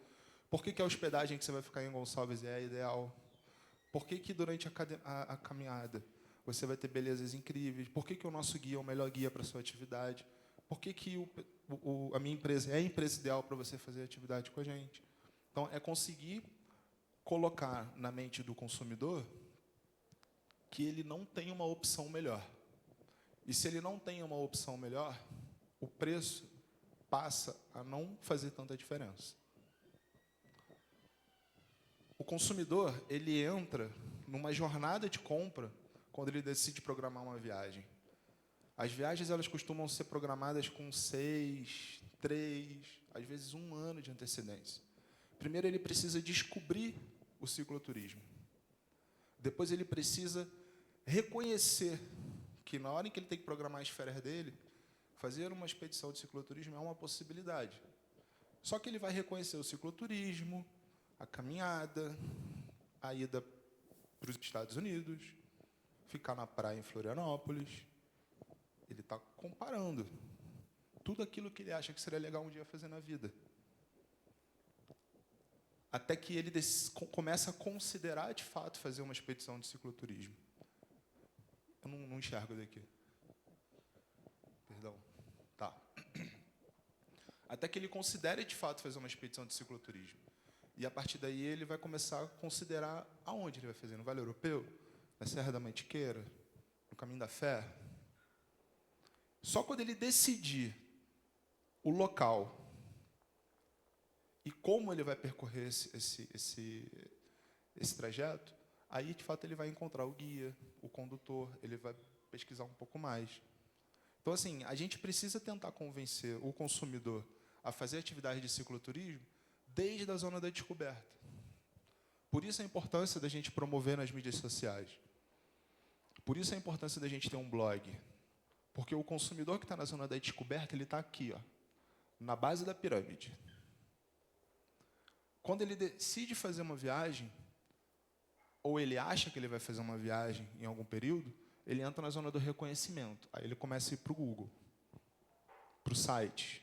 por que a hospedagem que você vai ficar em Gonçalves é a ideal, por que durante a caminhada você vai ter belezas incríveis, por que o nosso guia é o melhor guia para a sua atividade, por que a minha empresa é a empresa ideal para você fazer atividade com a gente. Então, é conseguir colocar na mente do consumidor que ele não tem uma opção melhor. E se ele não tem uma opção melhor, o preço passa a não fazer tanta diferença. O consumidor, ele entra numa jornada de compra quando ele decide programar uma viagem. As viagens, elas costumam ser programadas com 6, 3, às vezes 1 ano de antecedência. Primeiro, ele precisa descobrir o cicloturismo. Depois, ele precisa reconhecer que, na hora em que ele tem que programar as férias dele, fazer uma expedição de cicloturismo é uma possibilidade. Só que ele vai reconhecer o cicloturismo, a caminhada, a ida para os Estados Unidos, ficar na praia em Florianópolis. Ele está comparando tudo aquilo que ele acha que seria legal um dia fazer na vida. Até que ele começa a considerar, de fato, fazer uma expedição de cicloturismo. Eu não enxergo daqui. Perdão. Tá. Até que ele considere, de fato, fazer uma expedição de cicloturismo. E, a partir daí, ele vai começar a considerar aonde ele vai fazer. No Vale Europeu? Na Serra da Mantiqueira? No Caminho da Fé? Só quando ele decidir o local e como ele vai percorrer esse trajeto, aí, de fato, ele vai encontrar o guia, o condutor, ele vai pesquisar um pouco mais. Então, assim, a gente precisa tentar convencer o consumidor a fazer atividade de cicloturismo desde a zona da descoberta. Por isso a importância da gente promover nas mídias sociais. Por isso a importância da gente ter um blog. Porque o consumidor que está na zona da descoberta, ele está aqui, ó, na base da pirâmide. Quando ele decide fazer uma viagem, ou ele acha que ele vai fazer uma viagem em algum período, ele entra na zona do reconhecimento. Aí ele começa a ir para o Google, para o site.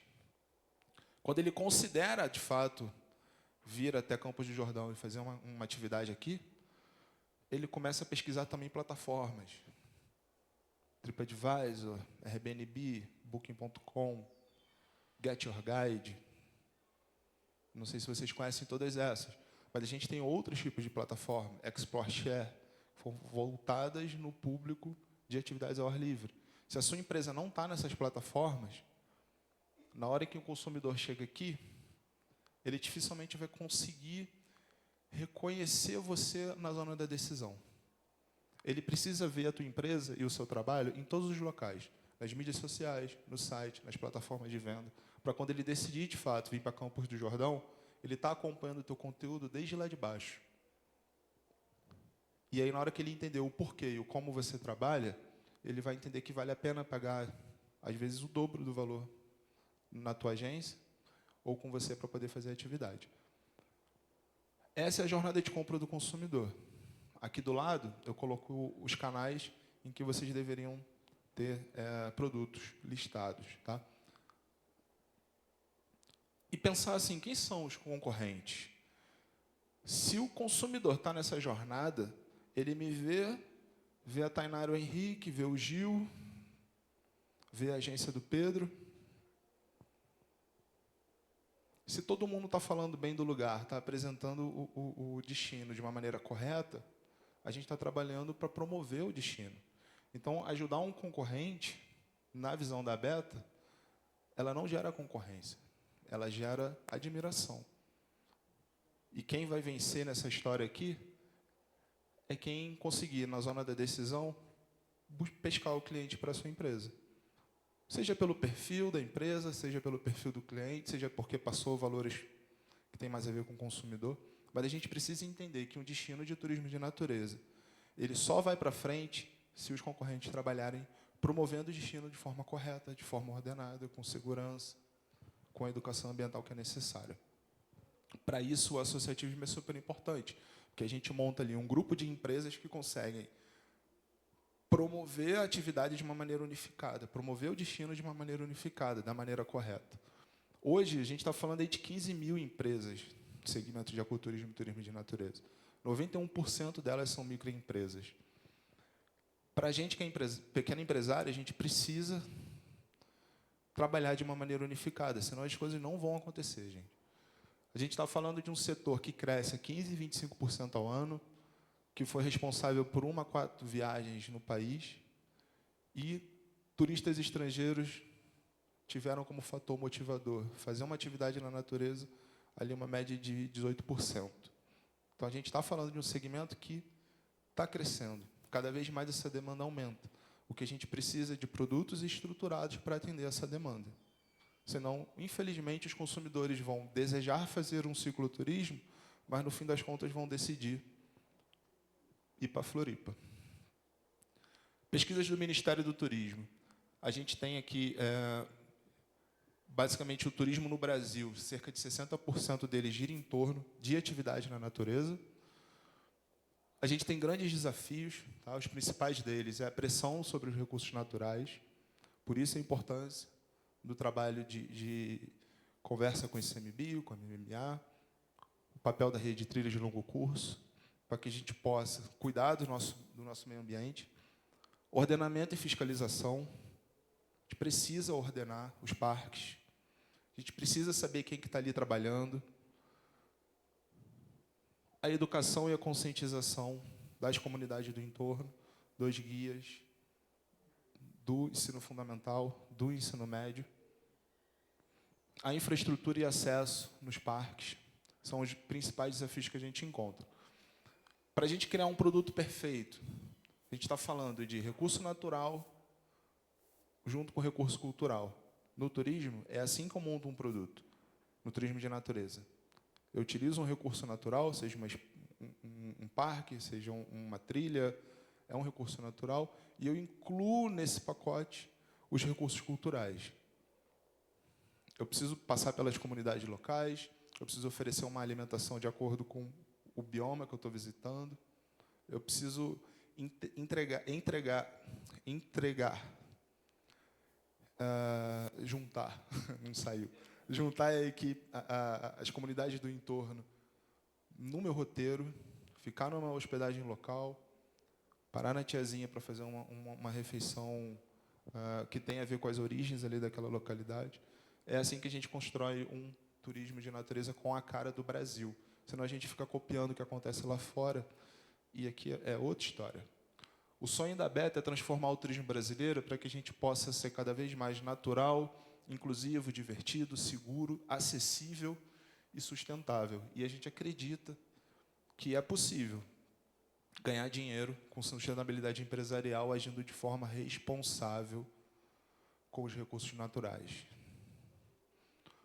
Quando ele considera, de fato, vir até Campos do Jordão e fazer uma atividade aqui, ele começa a pesquisar também plataformas. TripAdvisor, Airbnb, Booking.com, Get Your Guide. Não sei se vocês conhecem todas essas, mas a gente tem outros tipos de plataforma, Explore Share, voltadas no público de atividades ao ar livre. Se a sua empresa não está nessas plataformas, na hora que o consumidor chega aqui, ele dificilmente vai conseguir reconhecer você na zona da decisão. Ele precisa ver a tua empresa e o seu trabalho em todos os locais, nas mídias sociais, no site, nas plataformas de venda, para quando ele decidir, de fato, vir para Campos do Jordão, ele está acompanhando o teu conteúdo desde lá de baixo. E aí, na hora que ele entender o porquê e o como você trabalha, ele vai entender que vale a pena pagar, às vezes, o dobro do valor na tua agência ou com você para poder fazer a atividade. Essa é a jornada de compra do consumidor. Aqui do lado, eu coloco os canais em que vocês deveriam ter produtos listados. Tá? E pensar assim, quem são os concorrentes? Se o consumidor está nessa jornada, ele me vê a Tainara e o Henrique, vê o Gil, vê a agência do Pedro. Se todo mundo está falando bem do lugar, está apresentando o destino de uma maneira correta, a gente está trabalhando para promover o destino. Então, ajudar um concorrente, na visão da Beta, ela não gera concorrência, ela gera admiração. E quem vai vencer nessa história aqui é quem conseguir, na zona da decisão, pescar o cliente para a sua empresa. Seja pelo perfil da empresa, seja pelo perfil do cliente, seja porque passou valores que têm mais a ver com o consumidor. Mas a gente precisa entender que um destino de turismo de natureza, ele só vai para frente se os concorrentes trabalharem promovendo o destino de forma correta, de forma ordenada, com segurança, com a educação ambiental que é necessária. Para isso, o associativismo é super importante, porque a gente monta ali um grupo de empresas que conseguem promover a atividade de uma maneira unificada, promover o destino de uma maneira unificada, da maneira correta. Hoje, a gente está falando aí de 15 mil empresas no segmento de ecoturismo e turismo de natureza. 91% delas são microempresas. Para a gente que é pequena empresária, a gente precisa trabalhar de uma maneira unificada, senão as coisas não vão acontecer, gente. A gente está falando de um setor que cresce a 15%, 25% ao ano, que foi responsável por 1 a 4 viagens no país, e turistas estrangeiros tiveram como fator motivador fazer uma atividade na natureza, ali uma média de 18%. Então, a gente está falando de um segmento que está crescendo. Cada vez mais essa demanda aumenta. O que a gente precisa é de produtos estruturados para atender essa demanda. Senão, infelizmente, os consumidores vão desejar fazer um cicloturismo, mas, no fim das contas, vão decidir ir para Floripa. Pesquisas do Ministério do Turismo. A gente tem aqui, basicamente, o turismo no Brasil. Cerca de 60% dele gira em torno de atividade na natureza. A gente tem grandes desafios, tá? Os principais deles é a pressão sobre os recursos naturais, por isso a importância do trabalho de conversa com o ICMBio, com a MMA, o papel da rede de trilhas de longo curso, para que a gente possa cuidar do nosso meio ambiente, ordenamento e fiscalização. A gente precisa ordenar os parques, a gente precisa saber quem que está ali trabalhando, a educação e a conscientização das comunidades do entorno, dos guias, do ensino fundamental, do ensino médio, a infraestrutura e acesso nos parques são os principais desafios que a gente encontra. Para a gente criar um produto perfeito, a gente está falando de recurso natural junto com recurso cultural. No turismo, é assim que eu monto um produto, no turismo de natureza. Eu utilizo um recurso natural, seja um parque, seja uma trilha, é um recurso natural, e eu incluo nesse pacote os recursos culturais. Eu preciso passar pelas comunidades locais, eu preciso oferecer uma alimentação de acordo com o bioma que eu estou visitando, eu preciso juntar, não saiu, juntar a equipe, as comunidades do entorno no meu roteiro, ficar numa hospedagem local, parar na tiazinha para fazer uma refeição que tem a ver com as origens ali daquela localidade. É assim que a gente constrói um turismo de natureza com a cara do Brasil. Senão a gente fica copiando o que acontece lá fora, e aqui é outra história. O sonho da Beta é transformar o turismo brasileiro para que a gente possa ser cada vez mais natural, inclusivo, divertido, seguro, acessível e sustentável. E a gente acredita que é possível ganhar dinheiro com sustentabilidade empresarial agindo de forma responsável com os recursos naturais.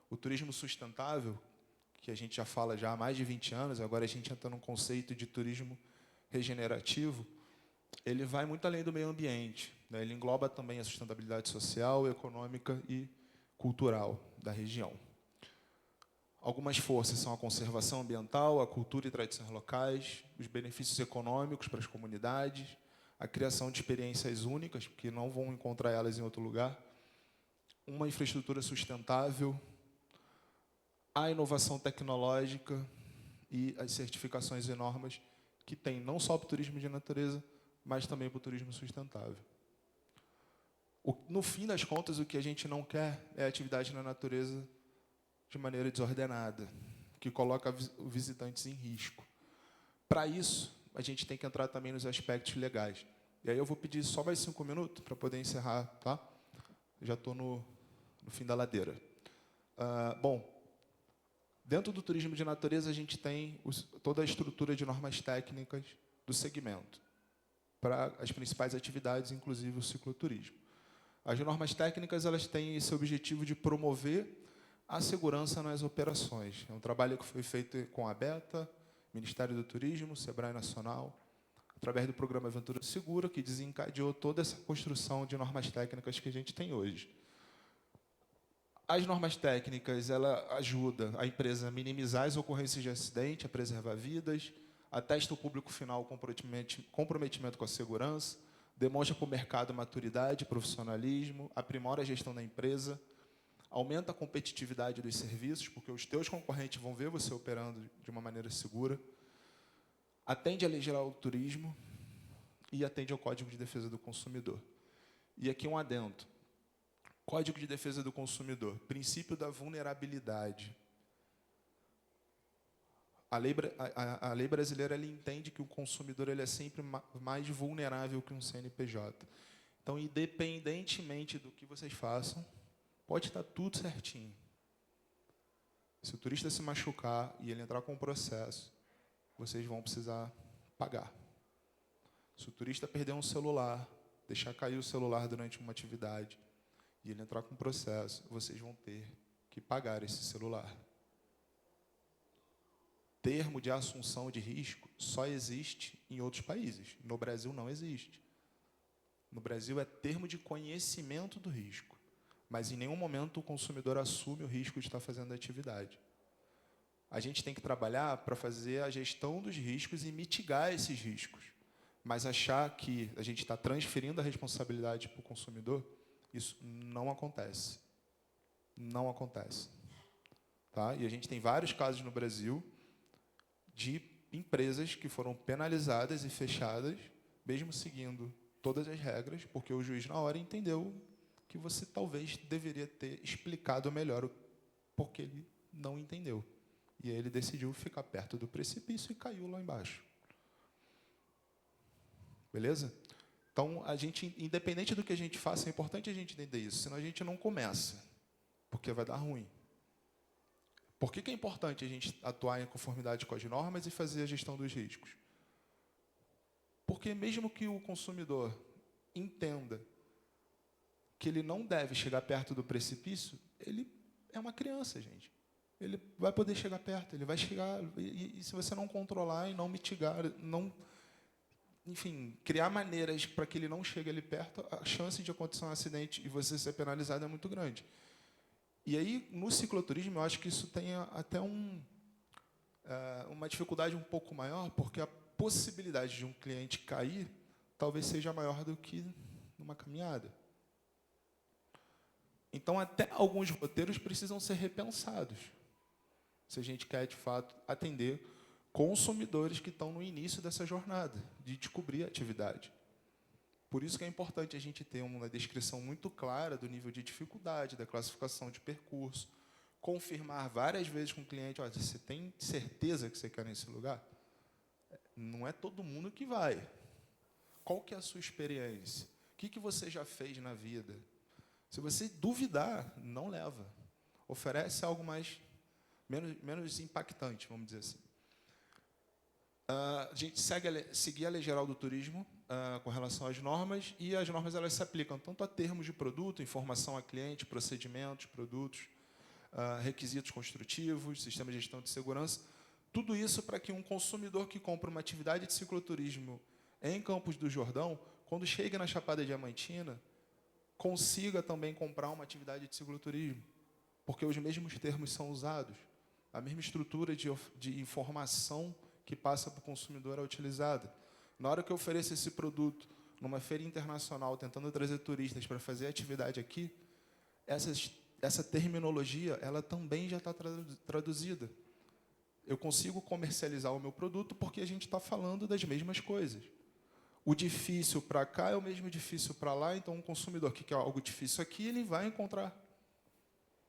O turismo sustentável, que a gente já fala já há mais de 20 anos, agora a gente entra num conceito de turismo regenerativo, ele vai muito além do meio ambiente, né? Ele engloba também a sustentabilidade social, econômica e cultural da região. Algumas forças são a conservação ambiental, a cultura e tradições locais, os benefícios econômicos para as comunidades, a criação de experiências únicas, porque não vão encontrar elas em outro lugar, uma infraestrutura sustentável, a inovação tecnológica e as certificações e normas que tem não só para o turismo de natureza, mas também para o turismo sustentável. No fim das contas, o que a gente não quer é atividade na natureza de maneira desordenada, que coloca os visitantes em risco. Para isso, a gente tem que entrar também nos aspectos legais. E aí eu vou pedir só mais 5 minutos para poder encerrar, tá? Já estou no fim da ladeira. Bom, dentro do turismo de natureza, a gente tem toda a estrutura de normas técnicas do segmento, para as principais atividades, inclusive o cicloturismo. As normas técnicas, elas têm esse objetivo de promover a segurança nas operações. É um trabalho que foi feito com a Beta, Ministério do Turismo, Sebrae Nacional, através do programa Aventura Segura, que desencadeou toda essa construção de normas técnicas que a gente tem hoje. As normas técnicas, ela ajuda a empresa a minimizar as ocorrências de acidente, a preservar vidas, atesta o público final comprometimento com a segurança, demonstra para o mercado maturidade, profissionalismo, aprimora a gestão da empresa, aumenta a competitividade dos serviços, porque os teus concorrentes vão ver você operando de uma maneira segura, atende à lei geral do turismo e atende ao Código de Defesa do Consumidor. E aqui um adendo. Código de Defesa do Consumidor, princípio da vulnerabilidade. A lei brasileira ela entende que o consumidor ele é sempre mais vulnerável que um CNPJ. Então, independentemente do que vocês façam, pode estar tudo certinho. Se o turista se machucar e ele entrar com um processo, vocês vão precisar pagar. Se o turista perder um celular, deixar cair o celular durante uma atividade, e ele entrar com um processo, vocês vão ter que pagar esse celular. Termo de assunção de risco só existe em outros países. No Brasil não existe. No Brasil é termo de conhecimento do risco. Mas em nenhum momento o consumidor assume o risco de estar fazendo a atividade. A gente tem que trabalhar para fazer a gestão dos riscos e mitigar esses riscos. Mas achar que a gente está transferindo a responsabilidade para o consumidor, isso não acontece. Não acontece. Tá? E a gente tem vários casos no Brasil de empresas que foram penalizadas e fechadas, mesmo seguindo todas as regras, porque o juiz, na hora, entendeu que você talvez deveria ter explicado melhor o porquê ele não entendeu. E aí ele decidiu ficar perto do precipício e caiu lá embaixo. Beleza? Então, a gente, independente do que a gente faça, é importante a gente entender isso, senão a gente não começa, porque vai dar ruim. Por que é importante a gente atuar em conformidade com as normas e fazer a gestão dos riscos? Porque mesmo que o consumidor entenda que ele não deve chegar perto do precipício, ele é uma criança, gente. Ele vai poder chegar perto, ele vai chegar, e se você não controlar e não mitigar, não, enfim, criar maneiras para que ele não chegue ali perto, a chance de acontecer um acidente e você ser penalizado é muito grande. E aí, no cicloturismo, eu acho que isso tem até uma dificuldade um pouco maior, porque a possibilidade de um cliente cair talvez seja maior do que numa caminhada. Então, até alguns roteiros precisam ser repensados, se a gente quer, de fato, atender consumidores que estão no início dessa jornada, de descobrir a atividade. Por isso que é importante a gente ter uma descrição muito clara do nível de dificuldade, da classificação de percurso, confirmar várias vezes com o cliente, olha, você tem certeza que você quer nesse lugar? Não é todo mundo que vai. Qual que é a sua experiência? O que você já fez na vida? Se você duvidar, não leva. Oferece algo menos impactante, vamos dizer assim. A gente seguir a Lei Geral do Turismo com relação às normas, e as normas elas se aplicam tanto a termos de produto, informação a cliente, procedimentos, produtos, requisitos construtivos, sistema de gestão de segurança, tudo isso para que um consumidor que compra uma atividade de cicloturismo em Campos do Jordão, quando chega na Chapada Diamantina, consiga também comprar uma atividade de cicloturismo, porque os mesmos termos são usados, a mesma estrutura de informação que passa para o consumidor é utilizada. Na hora que eu ofereço esse produto numa feira internacional, tentando trazer turistas para fazer atividade aqui, essa terminologia ela também já está traduzida. Eu consigo comercializar o meu produto porque a gente está falando das mesmas coisas. O difícil para cá é o mesmo difícil para lá, então um consumidor que quer algo difícil aqui, ele vai encontrar.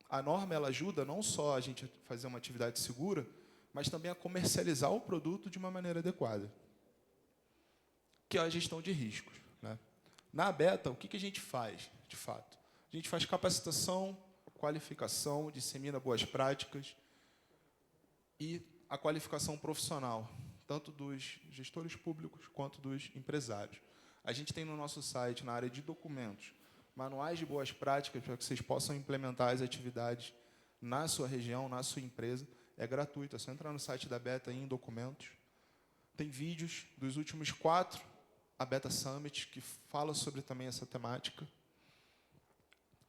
A norma ela ajuda não só a gente a fazer uma atividade segura, mas também a comercializar o produto de uma maneira adequada, que é a gestão de riscos, né? Na ABETA, o que a gente faz, de fato? A gente faz capacitação, qualificação, dissemina boas práticas e a qualificação profissional, tanto dos gestores públicos quanto dos empresários. A gente tem no nosso site, na área de documentos, manuais de boas práticas para que vocês possam implementar as atividades na sua região, na sua empresa. É gratuito, é só entrar no site da ABETA em documentos. Tem vídeos dos últimos 4 ABETA Summit que falam sobre também essa temática.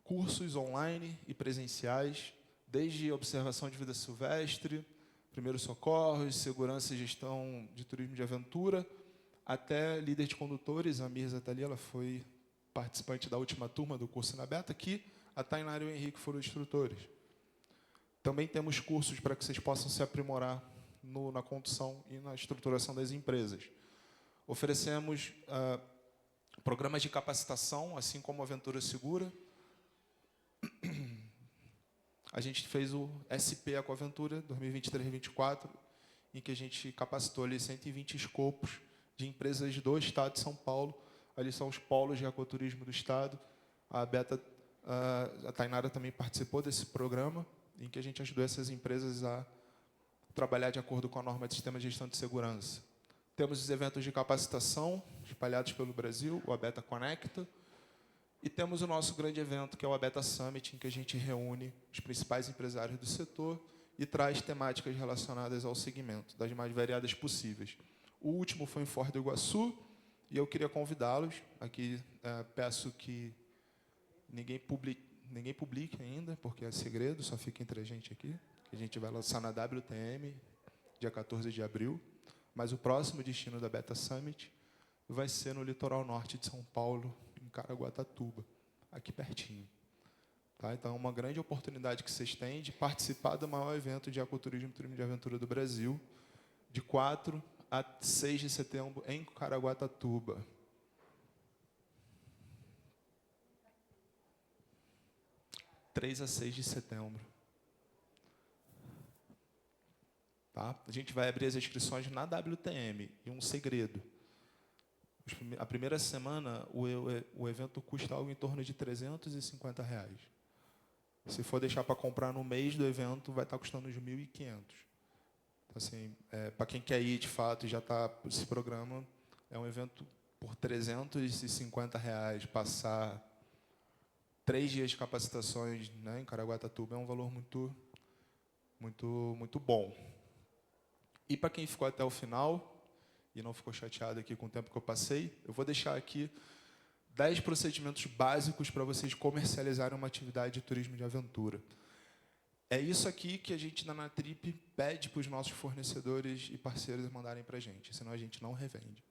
Cursos online e presenciais, desde observação de vida silvestre, primeiros socorros, segurança e gestão de turismo de aventura, até líder de condutores. A Mirza está ali, ela foi participante da última turma do curso na ABETA, que a Tainara e o Henrique foram instrutores. Também temos cursos para que vocês possam se aprimorar na condução e na estruturação das empresas. Oferecemos programas de capacitação, assim como a Aventura Segura. A gente fez o SP Aquaventura 2023-2024, em que a gente capacitou ali 120 escopos de empresas do estado de São Paulo. Ali são os polos de aquaturismo do estado. A Tainara também participou desse programa, em que a gente ajudou essas empresas a trabalhar de acordo com a norma de sistema de gestão de segurança. Temos os eventos de capacitação espalhados pelo Brasil, o ABETA Conecta, e temos o nosso grande evento, que é o ABETA Summit, em que a gente reúne os principais empresários do setor e traz temáticas relacionadas ao segmento, das mais variadas possíveis. O último foi em Foz do Iguaçu, e eu queria convidá-los. Aqui peço que ninguém publique ainda, porque é segredo, só fica entre a gente aqui. A gente vai lançar na WTM, dia 14 de abril, mas o próximo destino da Beta Summit vai ser no litoral norte de São Paulo, em Caraguatatuba, aqui pertinho. Tá? Então, é uma grande oportunidade que vocês têm de participar do maior evento de ecoturismo e turismo de aventura do Brasil, de 4 a 6 de setembro, em Caraguatatuba. De 3 a 6 de setembro. Tá? A gente vai abrir as inscrições na WTM. E um segredo. A primeira semana, o evento custa algo em torno de R$350. Se for deixar para comprar no mês do evento, vai estar custando uns R$1.500. Então, assim, para quem quer ir, de fato, e já está esse programa, é um evento por R$350, passar 3 dias de capacitações, né, em Caraguatatuba é um valor muito, muito, muito bom. E para quem ficou até o final e não ficou chateado aqui com o tempo que eu passei, eu vou deixar aqui 10 procedimentos básicos para vocês comercializarem uma atividade de turismo de aventura. É isso aqui que a gente, na Natrip, pede para os nossos fornecedores e parceiros mandarem para a gente, senão a gente não revende.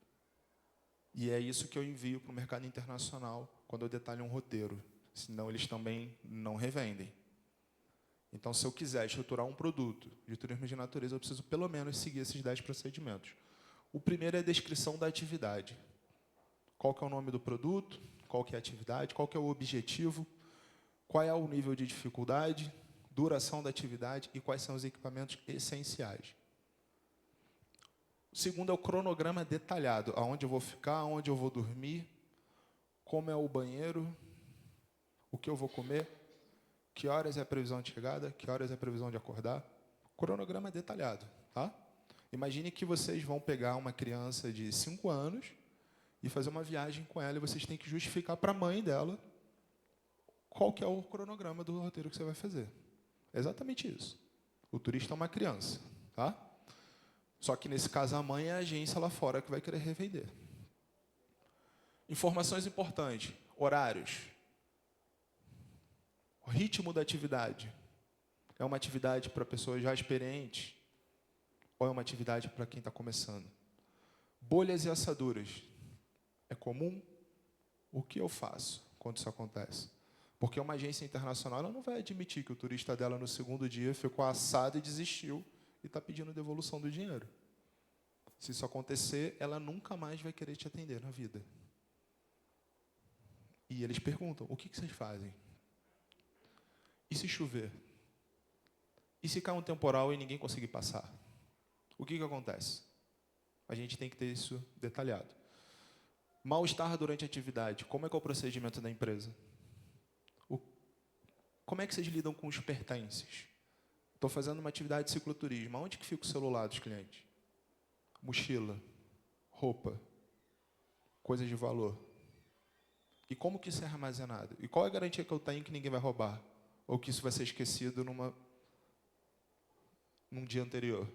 E é isso que eu envio para o mercado internacional quando eu detalho um roteiro, senão eles também não revendem. Então, se eu quiser estruturar um produto de turismo de natureza, eu preciso pelo menos seguir esses 10 procedimentos. O primeiro é a descrição da atividade. Qual que é o nome do produto, qual que é a atividade, qual que é o objetivo, qual é o nível de dificuldade, duração da atividade e quais são os equipamentos essenciais. O segundo é o cronograma detalhado, aonde eu vou ficar, aonde eu vou dormir, como é o banheiro, o que eu vou comer, que horas é a previsão de chegada, que horas é a previsão de acordar. Cronograma detalhado, tá? Imagine que vocês vão pegar uma criança de 5 anos e fazer uma viagem com ela, e vocês têm que justificar para a mãe dela qual que é o cronograma do roteiro que você vai fazer. É exatamente isso. O turista é uma criança, tá? Só que, nesse caso, a mãe é a agência lá fora que vai querer revender. Informações importantes. Horários. O ritmo da atividade. É uma atividade para pessoas já experientes ou é uma atividade para quem está começando? Bolhas e assaduras. É comum? O que eu faço quando isso acontece? Porque uma agência internacional ela não vai admitir que o turista dela, no segundo dia, ficou assado e desistiu e está pedindo devolução do dinheiro. Se isso acontecer, ela nunca mais vai querer te atender na vida. E eles perguntam, o que vocês fazem? E se chover? E se cair um temporal e ninguém conseguir passar? O que acontece? A gente tem que ter isso detalhado. Mal-estar durante a atividade. Como é que é o procedimento da empresa? Como é que vocês lidam com os pertences? Estou fazendo uma atividade de cicloturismo. Onde que fica o celular dos clientes? Mochila, roupa, coisas de valor. E como que isso é armazenado? E qual é a garantia que eu tenho que ninguém vai roubar? Ou que isso vai ser esquecido num dia anterior?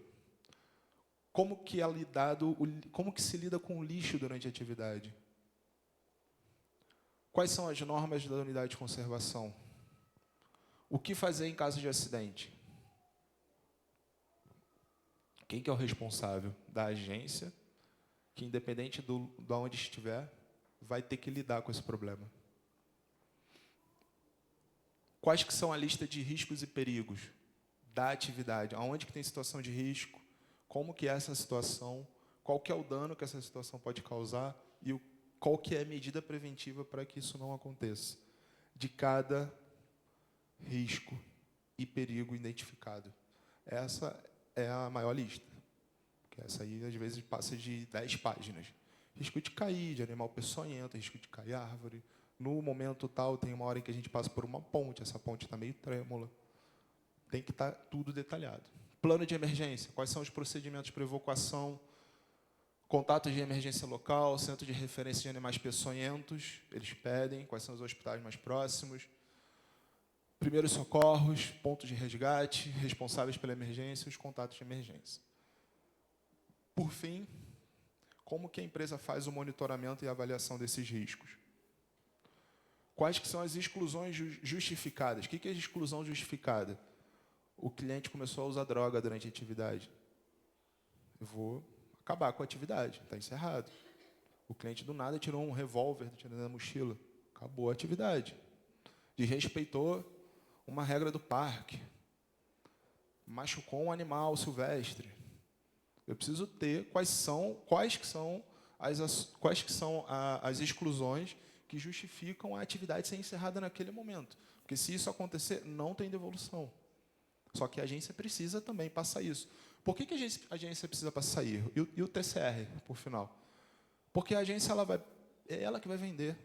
Como que é lidado, como que se lida com o lixo durante a atividade? Quais são as normas da unidade de conservação? O que fazer em caso de acidente? Quem que é o responsável? Da agência, que independente de onde estiver, vai ter que lidar com esse problema. Quais que são a lista de riscos e perigos da atividade? Aonde que tem situação de risco? Como que é essa situação? Qual que é o dano que essa situação pode causar? E qual que é a medida preventiva para que isso não aconteça? De cada risco e perigo identificado. Essa é a maior lista. Porque essa aí, às vezes, passa de 10 páginas. Risco de cair, de animal peçonhento, risco de cair árvore. No momento tal, tem uma hora em que a gente passa por uma ponte, essa ponte está meio trêmula. Tem que estar tudo detalhado. Plano de emergência. Quais são os procedimentos para evacuação? Contatos de emergência local, centro de referência de animais peçonhentos. Eles pedem quais são os hospitais mais próximos. Primeiros socorros, pontos de resgate, responsáveis pela emergência e os contatos de emergência. Por fim, como que a empresa faz o monitoramento e avaliação desses riscos? Quais que são as exclusões justificadas? O que é exclusão justificada? o cliente começou a usar droga durante a atividade. Eu vou acabar com a atividade, está encerrado. O cliente do nada tirou um revólver da mochila, acabou a atividade. Desrespeitou uma regra do parque, machucou um animal silvestre. Eu preciso ter quais que são as exclusões que justificam a atividade ser encerrada naquele momento. Porque se isso acontecer, não tem devolução. Só que a agência precisa também passar isso. Por que a agência precisa passar isso? E o TCR, por final? Porque a agência é ela que vai vender.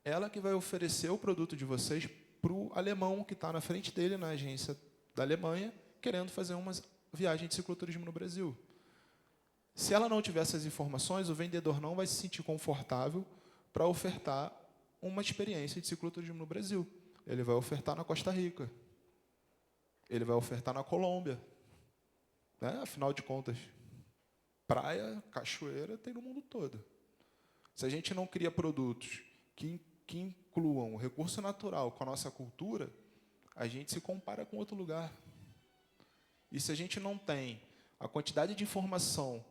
É ela que vai oferecer o produto de vocês para o alemão que está na frente dele, na agência da Alemanha, querendo fazer uma viagem de cicloturismo no Brasil. Se ela não tiver essas informações, o vendedor não vai se sentir confortável para ofertar uma experiência de cicloturismo no Brasil. Ele vai ofertar na Costa Rica. Ele vai ofertar na Colômbia. Né? Afinal de contas, praia, cachoeira, tem no mundo todo. Se a gente não cria produtos que incluam o recurso natural com a nossa cultura, a gente se compara com outro lugar. E se a gente não tem a quantidade de informação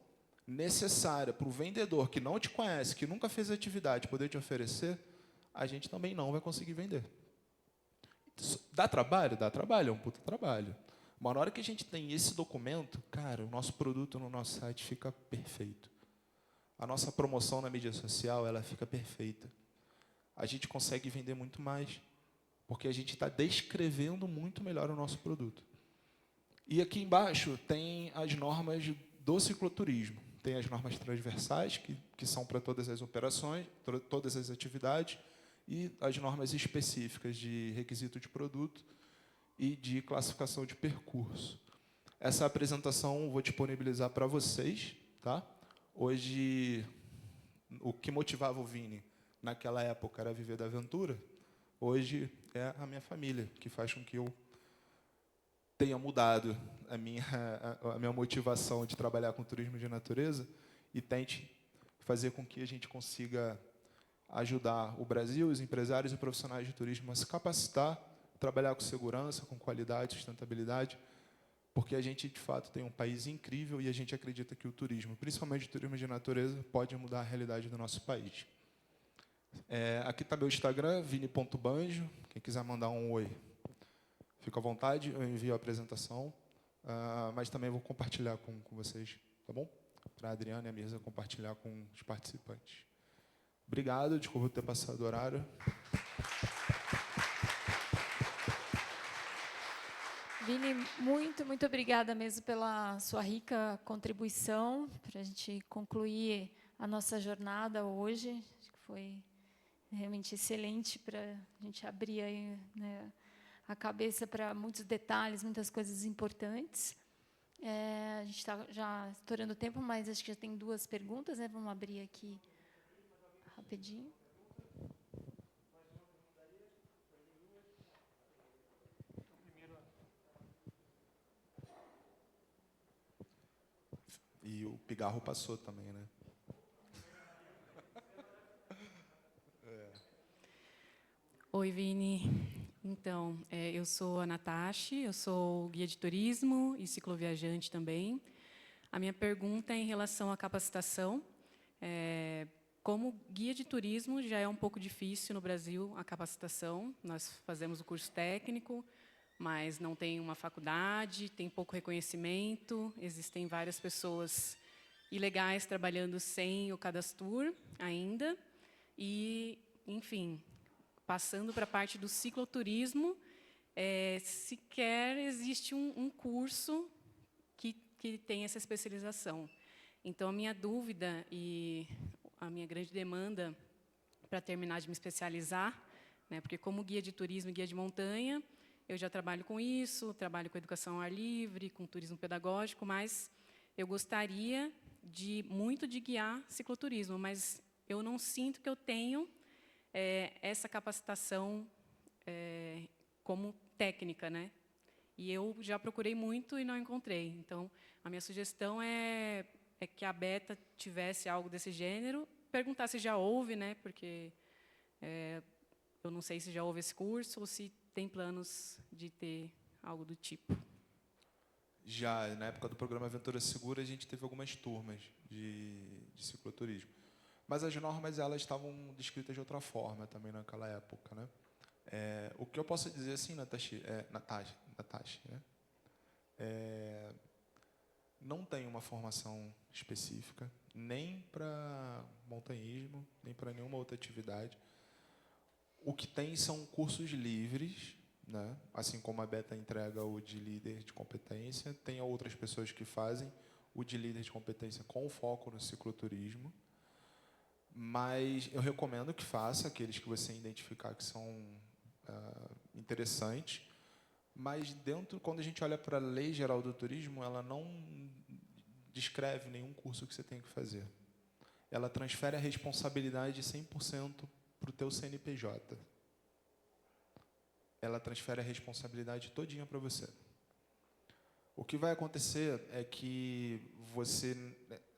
necessária para o vendedor que não te conhece, que nunca fez atividade, poder te oferecer, a gente também não vai conseguir vender. Dá trabalho? Dá trabalho, é um puta trabalho. Mas na hora que a gente tem esse documento, cara, o nosso produto no nosso site fica perfeito. A nossa promoção na mídia social, ela fica perfeita. A gente consegue vender muito mais, porque a gente está descrevendo muito melhor o nosso produto. E aqui embaixo tem as normas do cicloturismo. Tem as normas transversais, que são para todas as operações, todas as atividades, e as normas específicas de requisito de produto e de classificação de percurso. Essa apresentação eu vou disponibilizar para vocês. Tá? Hoje, o que motivava o Vini naquela época era viver da aventura. Hoje é a minha família, que faz com que eu tenha mudado a minha motivação de trabalhar com turismo de natureza e tente fazer com que a gente consiga ajudar o Brasil, os empresários e profissionais de turismo a se capacitar, trabalhar com segurança, com qualidade, sustentabilidade, porque a gente, de fato, tem um país incrível e a gente acredita que o turismo, principalmente o turismo de natureza, pode mudar a realidade do nosso país. Aqui está meu Instagram, vini.banjo. Quem quiser mandar um oi, fica à vontade, eu envio a apresentação, mas também vou compartilhar com vocês, tá bom? Para a Adriana e a Mirza compartilhar com os participantes. Obrigado, desculpa ter passado o horário. Vini, muito obrigada mesmo pela sua rica contribuição para a gente concluir a nossa jornada hoje. Acho que foi realmente excelente para a gente abrir aí, né, a cabeça para muitos detalhes, muitas coisas importantes. A gente está já estourando o tempo, mas acho que já tem 2 perguntas, né? Vamos abrir aqui rapidinho. E o pigarro passou também, né? Oi, Vini. Então, eu sou a Natasha, eu sou guia de turismo e cicloviajante também. A minha pergunta é em relação à capacitação. Como guia de turismo, já é um pouco difícil no Brasil a capacitação. Nós fazemos o curso técnico, mas não tem uma faculdade, tem pouco reconhecimento, existem várias pessoas ilegais trabalhando sem o Cadastur ainda. E, enfim, passando para a parte do cicloturismo, sequer existe um curso que tem essa especialização. Então, a minha dúvida e a minha grande demanda para terminar de me especializar, né, porque como guia de turismo e guia de montanha, eu já trabalho com isso, trabalho com educação ao ar livre, com turismo pedagógico, mas eu gostaria muito de guiar cicloturismo, mas eu não sinto que eu tenho essa capacitação como técnica, né? E eu já procurei muito e não encontrei. Então, a minha sugestão é que a Beta tivesse algo desse gênero, perguntar se já houve, né? Porque eu não sei se já houve esse curso ou se tem planos de ter algo do tipo. Já, na época do programa Aventura Segura, a gente teve algumas turmas de cicloturismo. Mas as normas elas estavam descritas de outra forma também naquela época, né? O que eu posso dizer assim, Natasha, né? Não tem uma formação específica, nem para montanhismo, nem para nenhuma outra atividade. O que tem são cursos livres, né? Assim como a Beta entrega o de líder de competência, tem outras pessoas que fazem o de líder de competência com foco no cicloturismo. Mas eu recomendo que faça aqueles que você identificar que são interessantes. Mas quando a gente olha para a Lei Geral do Turismo, ela não descreve nenhum curso que você tem que fazer. Ela transfere a responsabilidade 100% para o teu CNPJ. Ela transfere a responsabilidade todinha para você. O que vai acontecer é que você,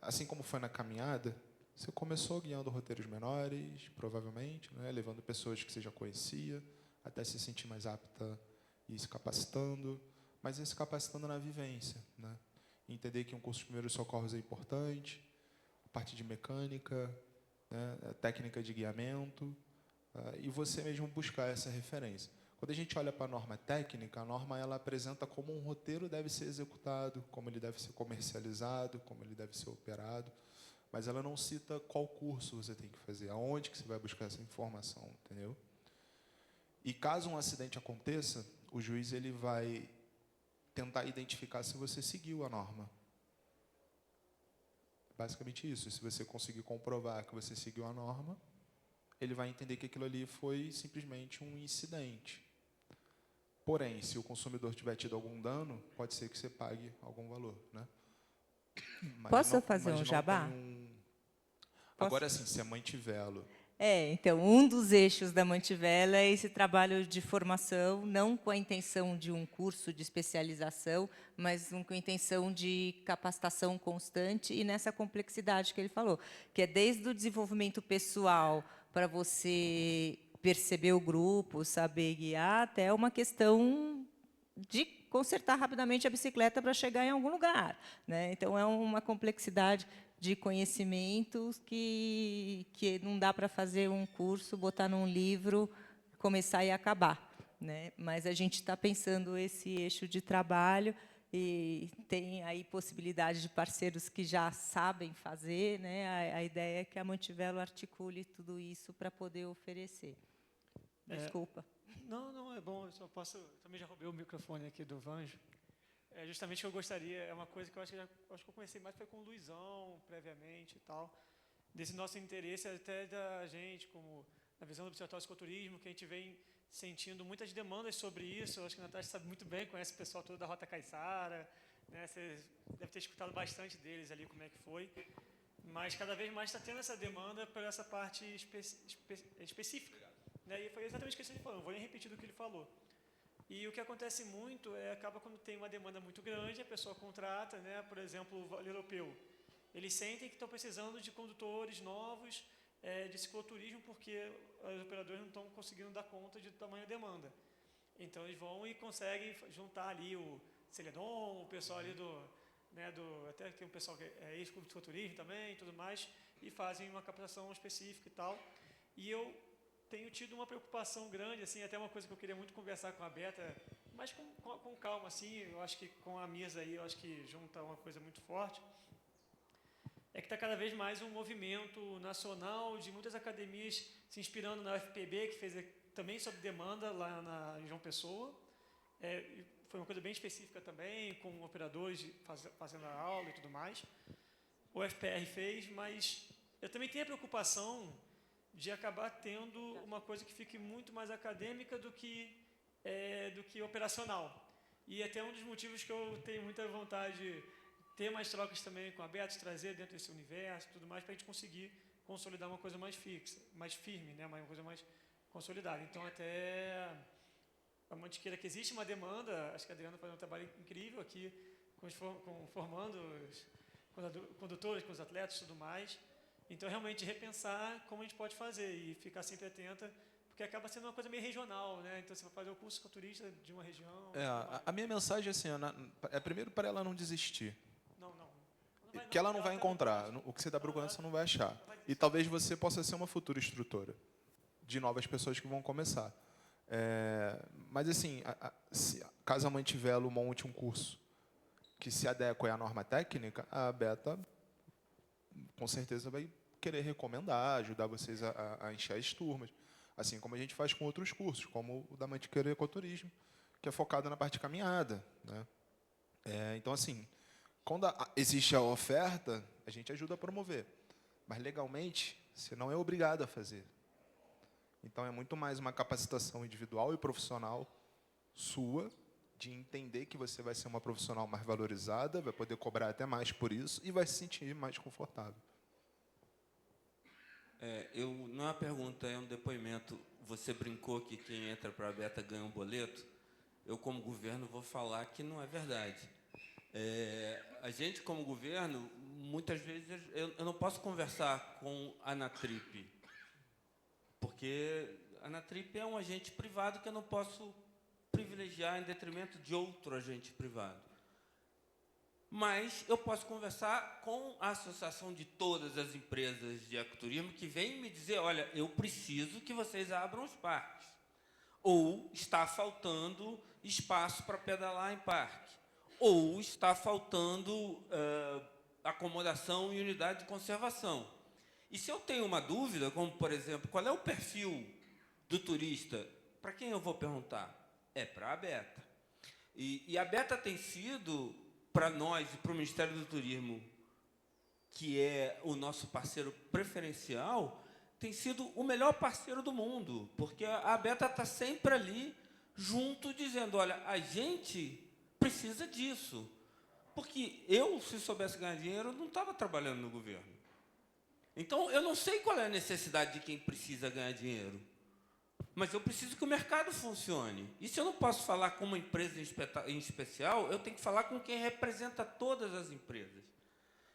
assim como foi na caminhada, você começou guiando roteiros menores, provavelmente, né, levando pessoas que você já conhecia, até se sentir mais apta e se capacitando, mas se capacitando na vivência, né? Entender que um curso de primeiros socorros é importante, a parte de mecânica, né, a técnica de guiamento, e você mesmo buscar essa referência. Quando a gente olha para a norma técnica, a norma ela apresenta como um roteiro deve ser executado, como ele deve ser comercializado, como ele deve ser operado, mas ela não cita qual curso você tem que fazer, aonde que você vai buscar essa informação, entendeu? E caso um acidente aconteça, o juiz ele vai tentar identificar se você seguiu a norma. Basicamente isso. Se você conseguir comprovar que você seguiu a norma, ele vai entender que aquilo ali foi simplesmente um incidente. Porém, se o consumidor tiver tido algum dano, pode ser que você pague algum valor, né? Posso fazer um jabá? Agora sim, se a Mantivelo... Então, um dos eixos da Mantivela é esse trabalho de formação, não com a intenção de um curso de especialização, mas com a intenção de capacitação constante e nessa complexidade que ele falou, que é desde o desenvolvimento pessoal para você perceber o grupo, saber guiar, até uma questão de consertar rapidamente a bicicleta para chegar em algum lugar, né? Então, é uma complexidade de conhecimentos que não dá para fazer um curso, botar num livro, começar e acabar, né? Mas a gente está pensando esse eixo de trabalho e tem aí possibilidade de parceiros que já sabem fazer, né? A ideia é que a Mantivelo articule tudo isso para poder oferecer. Desculpa. Não, é bom. Eu também já roubei o microfone aqui do Vanjo. Justamente o que eu gostaria, é uma coisa que eu acho que eu conheci mais foi com o Luizão, previamente e tal, desse nosso interesse até da gente, como na visão do Observatório do Cicloturismo, que a gente vem sentindo muitas demandas sobre isso. Eu acho que a Natasha sabe muito bem, conhece o pessoal todo da Rota Caiçara, né? Você deve ter escutado bastante deles ali, como é que foi. Mas cada vez mais está tendo essa demanda por essa parte específica. Né? E foi exatamente o que ele falou, não vou nem repetir do que ele falou. E o que acontece muito acaba quando tem uma demanda muito grande, a pessoa contrata, né, por exemplo, o Vale Europeu. Eles sentem que estão precisando de condutores novos de cicloturismo porque os operadores não estão conseguindo dar conta de tamanha demanda. Então, eles vão e conseguem juntar ali o Celedon, o pessoal ali até tem um pessoal que é ex-clube de cicloturismo também e tudo mais, e fazem uma captação específica e tal. E eu tenho tido uma preocupação grande, assim, até uma coisa que eu queria muito conversar com a Beta, mas com calma, assim, eu acho que com a Misa aí, eu acho que junta uma coisa muito forte, é que está cada vez mais um movimento nacional de muitas academias se inspirando na UFPB, que fez também sob demanda lá em João Pessoa, foi uma coisa bem específica também, com operadores fazendo a aula e tudo mais, o FPR fez, mas eu também tenho a preocupação de acabar tendo uma coisa que fique muito mais acadêmica do que operacional. E até um dos motivos que eu tenho muita vontade de ter mais trocas também com a Beto, trazer dentro desse universo e tudo mais, para a gente conseguir consolidar uma coisa mais fixa, mais firme, né? Uma coisa mais consolidada. Então, até a Mantiqueira, que existe uma demanda, acho que a Adriana faz um trabalho incrível aqui, formando os condutores, com os atletas e tudo mais. Então, realmente, repensar como a gente pode fazer e ficar sempre atenta, porque acaba sendo uma coisa meio regional, né? Então, você vai fazer o curso com o turista de uma região. A minha mensagem assim, é primeiro para ela não desistir. Não. Que ela não vai encontrar. O que você está procurando, você não vai achar. E talvez você possa ser uma futura instrutora de novas pessoas que vão começar. Mas, assim, caso a Mantivelo monte um curso que se adeque à norma técnica, a Beta, com certeza, vai querer recomendar, ajudar vocês a encher as turmas. Assim como a gente faz com outros cursos, como o da Mantiqueira Ecoturismo, que é focado na parte de caminhada, né? Então, assim, quando existe a oferta, a gente ajuda a promover. Mas, legalmente, você não é obrigado a fazer. Então, é muito mais uma capacitação individual e profissional sua, de entender que você vai ser uma profissional mais valorizada, vai poder cobrar até mais por isso e vai se sentir mais confortável. Não é uma pergunta, é um depoimento. Você brincou que quem entra para a Beta ganha um boleto. Eu, como governo, vou falar que não é verdade. A gente, como governo, muitas vezes, eu não posso conversar com a Anatrip, porque a Anatrip é um agente privado que eu não posso privilegiar em detrimento de outro agente privado. Mas eu posso conversar com a associação de todas as empresas de ecoturismo que vem me dizer, olha, eu preciso que vocês abram os parques. Ou está faltando espaço para pedalar em parque. Ou está faltando acomodação e unidade de conservação. E se eu tenho uma dúvida, como, por exemplo, qual é o perfil do turista, para quem eu vou perguntar? É para a Beta. E a Beta tem sido, para nós e para o Ministério do Turismo, que é o nosso parceiro preferencial, tem sido o melhor parceiro do mundo, porque a Beta está sempre ali, junto, dizendo, olha, a gente precisa disso. Porque eu, se soubesse ganhar dinheiro, não estava trabalhando no governo. Então, eu não sei qual é a necessidade de quem precisa ganhar dinheiro, mas eu preciso que o mercado funcione. E se eu não posso falar com uma empresa em especial, eu tenho que falar com quem representa todas as empresas.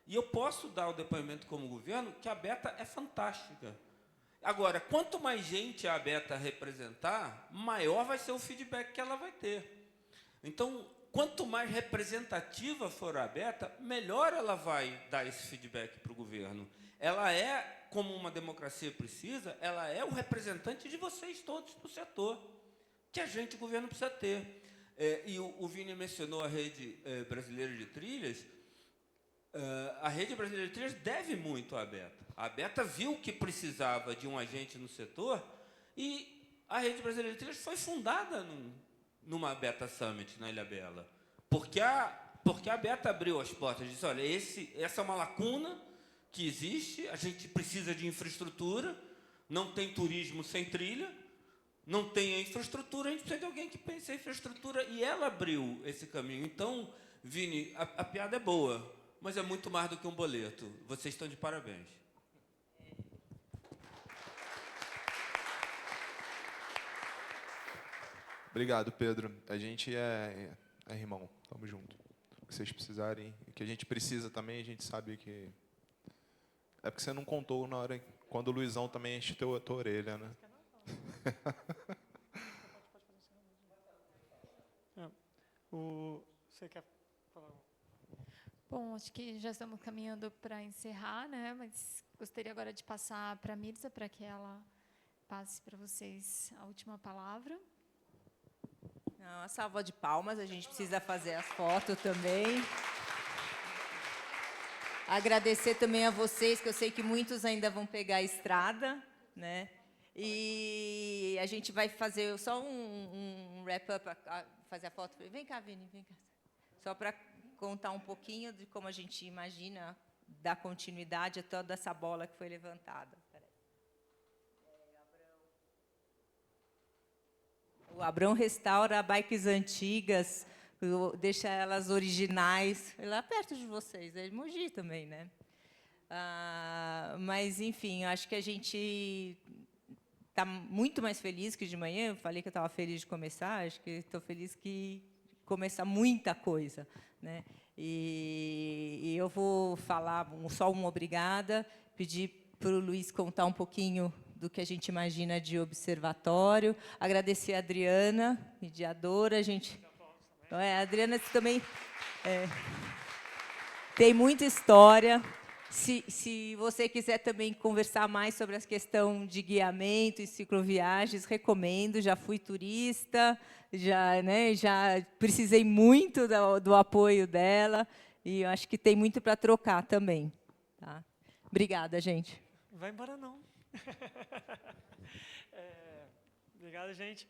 E eu posso dar o depoimento como governo que a Beta é fantástica. Agora, quanto mais gente a Beta representar, maior vai ser o feedback que ela vai ter. Então, quanto mais representativa for a Beta, melhor ela vai dar esse feedback para o governo. Ela é, como uma democracia precisa, ela é o representante de vocês todos no setor, que a gente, o governo, precisa ter. E o Vini mencionou a Rede Brasileira de Trilhas. A Rede Brasileira de Trilhas deve muito à Beta. A Beta viu que precisava de um agente no setor e a Rede Brasileira de Trilhas foi fundada numa Beta Summit na Ilhabela. Porque a Beta abriu as portas e disse, olha, essa é uma lacuna que existe, a gente precisa de infraestrutura, não tem turismo sem trilha, não tem a infraestrutura, a gente precisa de alguém que pense a infraestrutura, e ela abriu esse caminho. Então, Vini, a piada é boa, mas é muito mais do que um boleto. Vocês estão de parabéns. Obrigado, Pedro. A gente é irmão, estamos juntos. O que vocês precisarem, o que a gente precisa também, a gente sabe que... É porque você não contou na hora quando o Luizão também enche a tua orelha, né? Você quer falar? Bom, acho que já estamos caminhando para encerrar, né? Mas gostaria agora de passar para a Mirza, para que ela passe para vocês a última palavra. Uma salva de palmas, a gente precisa fazer as fotos também. Agradecer também a vocês, que eu sei que muitos ainda vão pegar a estrada, né? E a gente vai fazer só um wrap-up, fazer a foto. Vem cá, Vini, vem cá. Só para contar um pouquinho de como a gente imagina dar continuidade a toda essa bola que foi levantada. O Abrão restaura bikes antigas, deixa elas originais, lá perto de vocês, é de Mogi também, né? Mas, enfim, acho que a gente está muito mais feliz que de manhã. Eu falei que eu estava feliz de começar, acho que estou feliz que começa muita coisa, né? E eu vou falar só uma obrigada, pedir para o Luiz contar um pouquinho do que a gente imagina de observatório. Agradecer a Adriana, mediadora. A Adriana também tem muita história. Se você quiser também conversar mais sobre a questão de guiamento e cicloviagens, recomendo. Já fui turista, já precisei muito do apoio dela, e eu acho que tem muito para trocar também. Tá? Obrigada, gente. Vai embora, não. Obrigado, gente.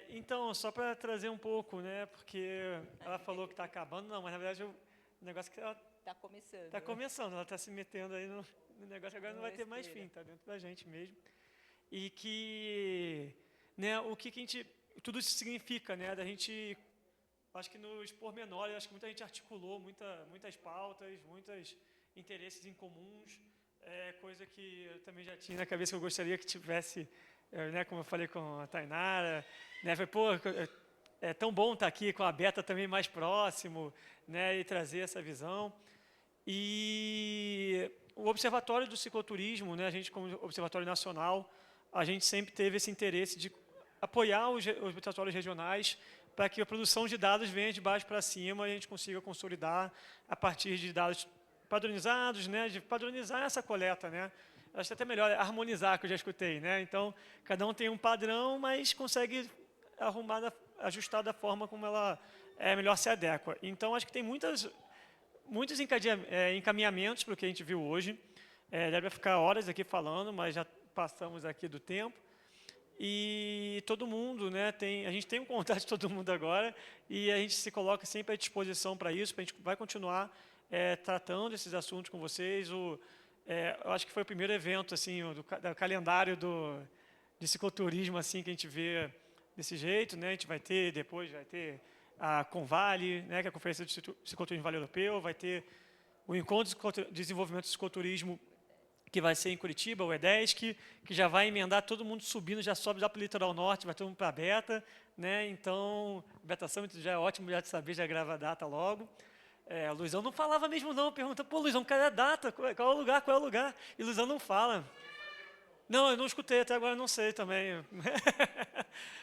Então, só para trazer um pouco, né, porque ela falou que está acabando, não, mas, na verdade, o negócio que ela Está começando. está começando, ela está se metendo aí no negócio, agora não vai ter mais fim, está dentro da gente mesmo. E que, né, o que a gente, tudo isso significa, né, da gente, acho que nos pormenores, acho que muita gente articulou muitas pautas, muitos interesses em comuns, coisa que eu também já tinha na cabeça, que eu gostaria que tivesse, né, como eu falei com a Tainara, né, foi, pô, é tão bom estar aqui com a Beta também mais próximo, né, e trazer essa visão. E o Observatório do Cicloturismo, né, a gente como Observatório Nacional, a gente sempre teve esse interesse de apoiar os observatórios regionais para que a produção de dados venha de baixo para cima e a gente consiga consolidar a partir de dados padronizados, né, de padronizar essa coleta, né. Acho que até melhor harmonizar, que eu já escutei, né. Então, cada um tem um padrão, mas consegue ajustar da forma como ela melhor se adequa. Então, acho que tem muitos encaminhamentos para o que a gente viu hoje. Deve ficar horas aqui falando, mas já passamos aqui do tempo. E todo mundo, né, a gente tem um contato de todo mundo agora, e a gente se coloca sempre à disposição para isso, a gente vai continuar tratando esses assuntos com vocês. Eu acho que foi o primeiro evento assim, do calendário de cicloturismo assim, que a gente vê desse jeito, né? A gente depois vai ter a Convale, né, que é a Conferência de Cicloturismo Vale Europeu, vai ter o Encontro de Desenvolvimento do Cicloturismo, que vai ser em Curitiba, o EDESC, que já vai emendar todo mundo subindo, já sobe já para o litoral norte, vai todo mundo para a Beta, né? Então, Beta Summit já é ótimo já de saber, já grava a data logo. O Luizão não falava mesmo não, pergunta, pô, Luizão, cadê a data? Qual é o lugar? E o Luizão não fala. Não, eu não escutei até agora, não sei também.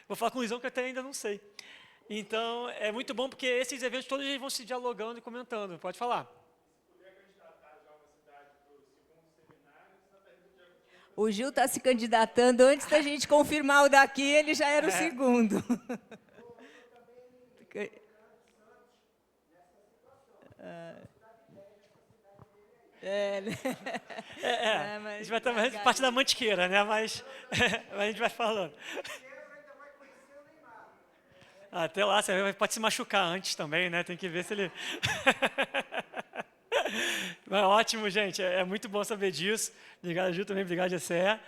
Vou falar com o Luizão, que até ainda não sei. Então, é muito bom, porque esses eventos todos eles vão se dialogando e comentando. Pode falar. O Gil está se candidatando. Antes da gente confirmar o daqui, ele já era o segundo. A gente vai estar parte da Mantiqueira, né? Mas a gente vai falando. Até lá, você pode se machucar antes também, né? Tem que ver se ele... Mas, ótimo, gente. É muito bom saber disso. Obrigado, Gil, também. Obrigado, Gessé.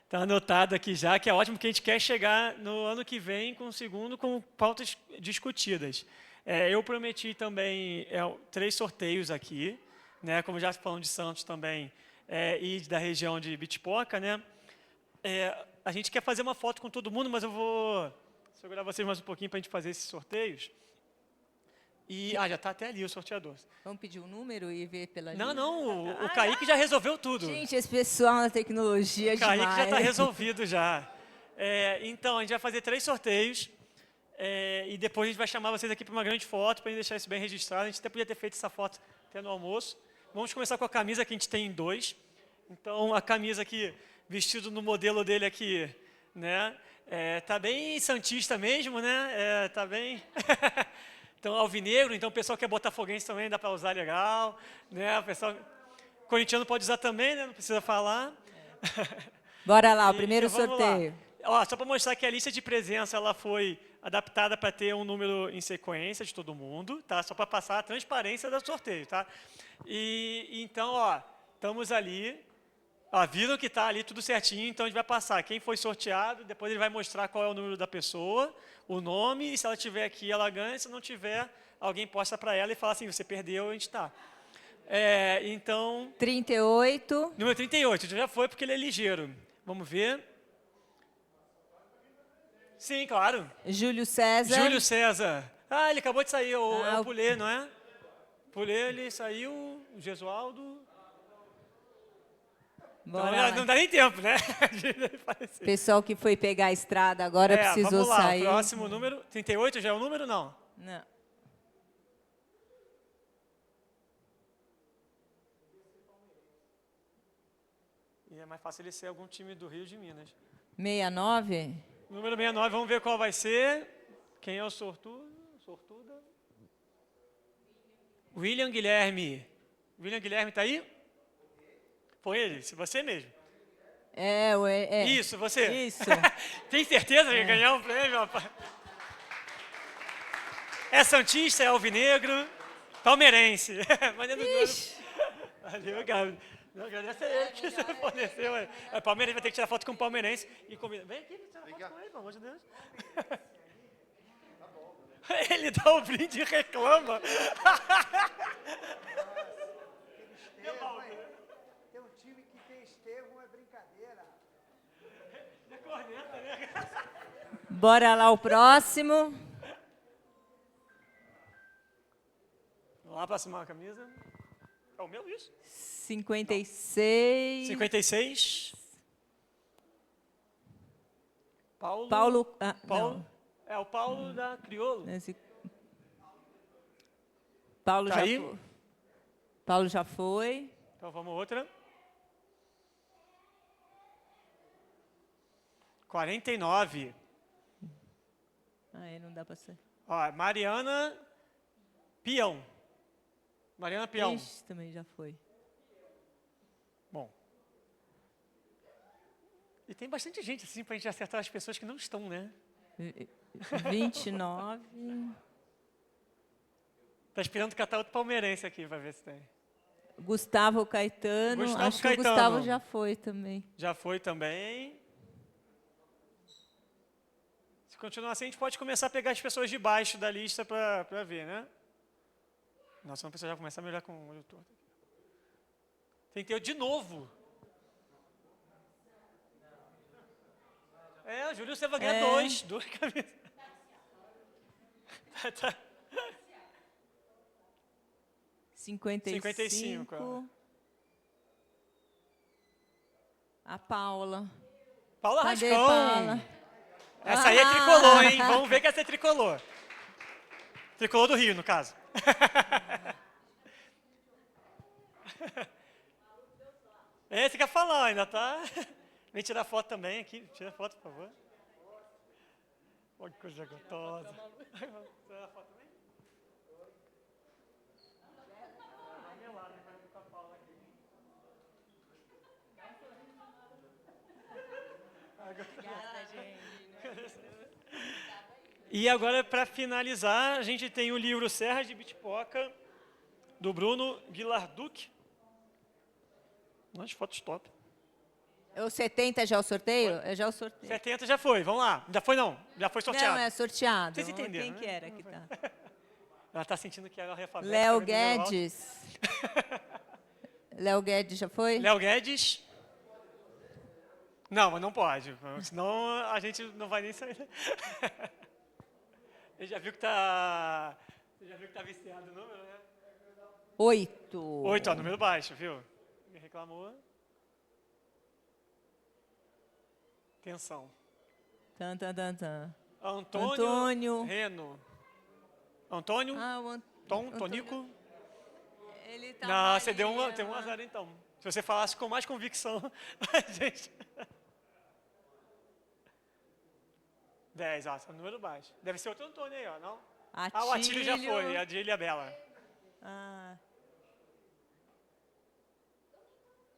Está anotado aqui já, que é ótimo, que a gente quer chegar no ano que vem com o segundo, com pautas discutidas. Eu prometi também 3 sorteios aqui, né? Como já falando de Santos também, e da região de Bitipoca, né? A gente quer fazer uma foto com todo mundo, mas eu vou segurar vocês mais um pouquinho para a gente fazer esses sorteios. E, já está até ali o sorteador. Vamos pedir um número e ver pela Não, o Kaique já resolveu tudo. Gente, esse pessoal na tecnologia o Kaique demais. já está resolvido já. Então, a gente vai fazer 3 sorteios. E depois a gente vai chamar vocês aqui para uma grande foto, para deixar isso bem registrado. A gente até podia ter feito essa foto até no almoço. Vamos começar com a camisa, que a gente tem em 2. Então, a camisa aqui, vestido no modelo dele aqui, né? Tá bem santista mesmo, né? Tá bem... Então, alvinegro, então o pessoal que é botafoguense também dá para usar legal, né? O pessoal corintiano pode usar também, né? Não precisa falar. Bora lá, o primeiro sorteio. Só para mostrar que a lista de presença ela foi adaptada para ter um número em sequência de todo mundo, tá? Só para passar a transparência do sorteio, tá? Então, estamos ali. Viram que está ali tudo certinho, então a gente vai passar quem foi sorteado, depois ele vai mostrar qual é o número da pessoa, o nome, e se ela tiver aqui, ela ganha, se não tiver, alguém posta para ela e fala assim, você perdeu, a gente está. Então... 38. Número 38, já foi porque ele é ligeiro. Vamos ver. Sim, claro. Júlio César. Júlio César. Ele acabou de sair, o Pulê, não é? Pulê, ele saiu, o Gesualdo... Então, Bora não lá. dá nem tempo, né? de falecer. Pessoal que foi pegar a estrada agora precisou vamos lá, sair. o próximo número. 38 já é o número? Não. Não. E é mais fácil ele ser algum time do Rio de Minas. 69? Número 69, vamos ver qual vai ser. Quem é o sortudo? Sortuda? William Guilherme. William Guilherme está aí? Foi ele, você mesmo. Isso, você. Isso. Tem certeza que vai ganhar um prêmio, rapaz? É santista, é alvinegro, palmeirense. Valeu, Gabi. Não, agradece a ele que você forneceu. É, Palmeiras vai ter que tirar foto com o palmeirense e combina. Vem aqui, tirar foto com ele, pelo amor de Deus. Ele dá o brinde e reclama. Tem um time que tem Estevão, é brincadeira. É corneta, né? Bora lá o próximo. Vamos lá, próxima camisa. É o meu, isso? 56. 56. Paulo. Paulo. Paulo. É o Paulo da Criolo. Paulo Tá já aí? foi. Paulo já foi. Então vamos outra. 49. Aí não dá para ser. Ó, Mariana Peão. Mariana Peão. Ixi, também já foi. Bom. E tem bastante gente assim pra gente acertar as pessoas que não estão, né? 29. Tá esperando catar outro palmeirense aqui pra ver se tem. Gustavo Caetano. Gustavo Acho que o Caetano. Gustavo já foi também. Já foi também. Se continuar assim, a gente pode começar a pegar as pessoas de baixo da lista pra ver, né? Nossa, não precisa já começar a melhorar com o olho torto. Tem que ter de novo. O Júlio, você vai ganhar duas camisas. Tá. 55. A Paula. Paula Cadê Rascão. Paula? Essa aí é tricolor, hein? Vamos ver que essa é tricolor. Tricolor do Rio, no caso. Você quer falar, ainda tá? Vem tirar foto também aqui. Tira foto, por favor. Olha que coisa gostosa. Tirar foto também? E agora, para finalizar, a gente tem o livro Serra de Bitipoca, do Bruno Guilarduc. Nossa, fotos top. O 70 já é o sorteio? É já o sorteio. 70 já foi, vamos lá. Já foi não, já foi sorteado. Não, é sorteado. Vocês entenderam, Quem né? que era que tá? Ela está sentindo que ela é alfabética. Léo né, do nível alto. Guedes. Léo Guedes já foi? Léo Guedes. Não, mas não pode, senão a gente não vai nem sair. Ele já viu que tá... Você já viu que tá viciado o número, né? 8. 8, ó, número baixo, viu? Me reclamou. Atenção. Tan, tan, tan, tan. Antônio Reno. Antônio? Antônio. Tonico? Ele tá Não, você tem um azar então. Se você falasse com mais convicção, a gente... 10, ó, esse é o número baixo. Deve ser outro Antônio aí, ó, não? O Atílio já foi, a de Ilha Bela.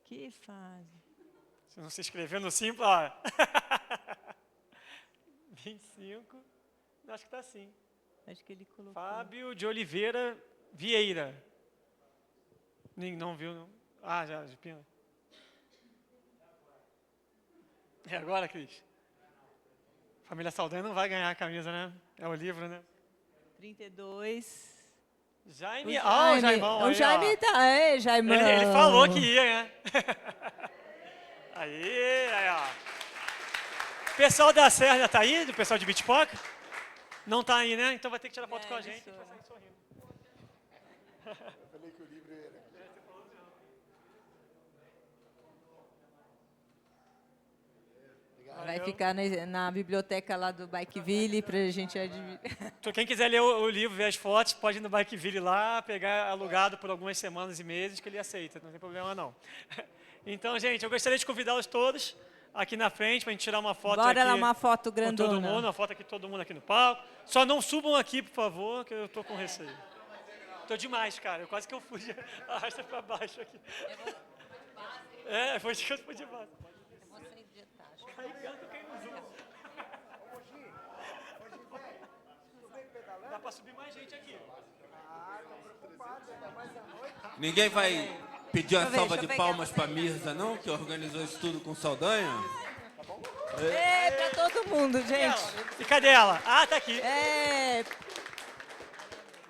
Que fase. Se não se inscreveu no Simples, ó. 25. Acho que tá assim. Acho que ele colocou. Fábio de Oliveira Vieira. Não viu, não? Já, de pina. É agora, Cris? Família Saldanha não vai ganhar a camisa, né? É o livro, né? 32. Jaime. O Jaimão. O Jaime tá, Jaimão. Ele falou que ia, né? Aí, ó. O pessoal da Serra tá aí? Do pessoal de Bitipoca? Não tá aí, né? Então vai ter que tirar foto com a gente. A gente vai sair sorrindo. Eu falei que o livro era. Vai ficar na biblioteca lá do Bikeville para a gente adivinhar. Então, quem quiser ler o livro, ver as fotos, pode ir no Bikeville lá, pegar alugado por algumas semanas e meses, que ele aceita, não tem problema não. Então, gente, eu gostaria de convidá-los todos aqui na frente para a gente tirar uma foto Bora aqui lá, uma foto com grandona. todo mundo, uma foto aqui todo mundo aqui no palco. Só não subam aqui, por favor, que eu estou com receio. Estou demais, cara. Quase que eu fui arrasta para baixo aqui. Foi que eu fui de baixo. Dá para subir mais gente aqui. Ninguém vai pedir a salva de palmas para Mirza, não? Que organizou isso tudo com Saldanha? Para todo mundo, gente. E cadê ela? Ah, tá aqui.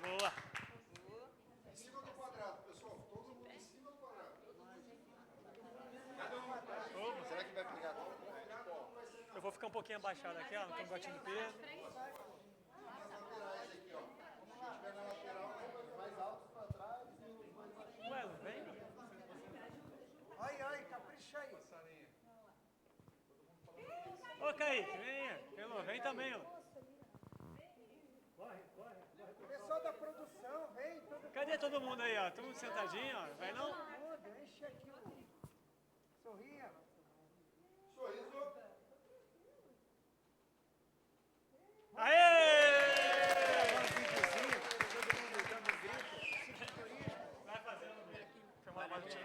Boa. Eu vou ficar um pouquinho abaixado aqui, ó, no cangotinho do Pedro. Ué, não vem? Ai, capricha aí. Ô, Kaique, venha. Elô, vem também, Elô. Pessoal da produção, vem. Cadê todo mundo aí, ó? Todo mundo sentadinho, ó. Vai não? Enche aqui o... Sorria. Aê! Vai fazendo. Filmar mais um tiro.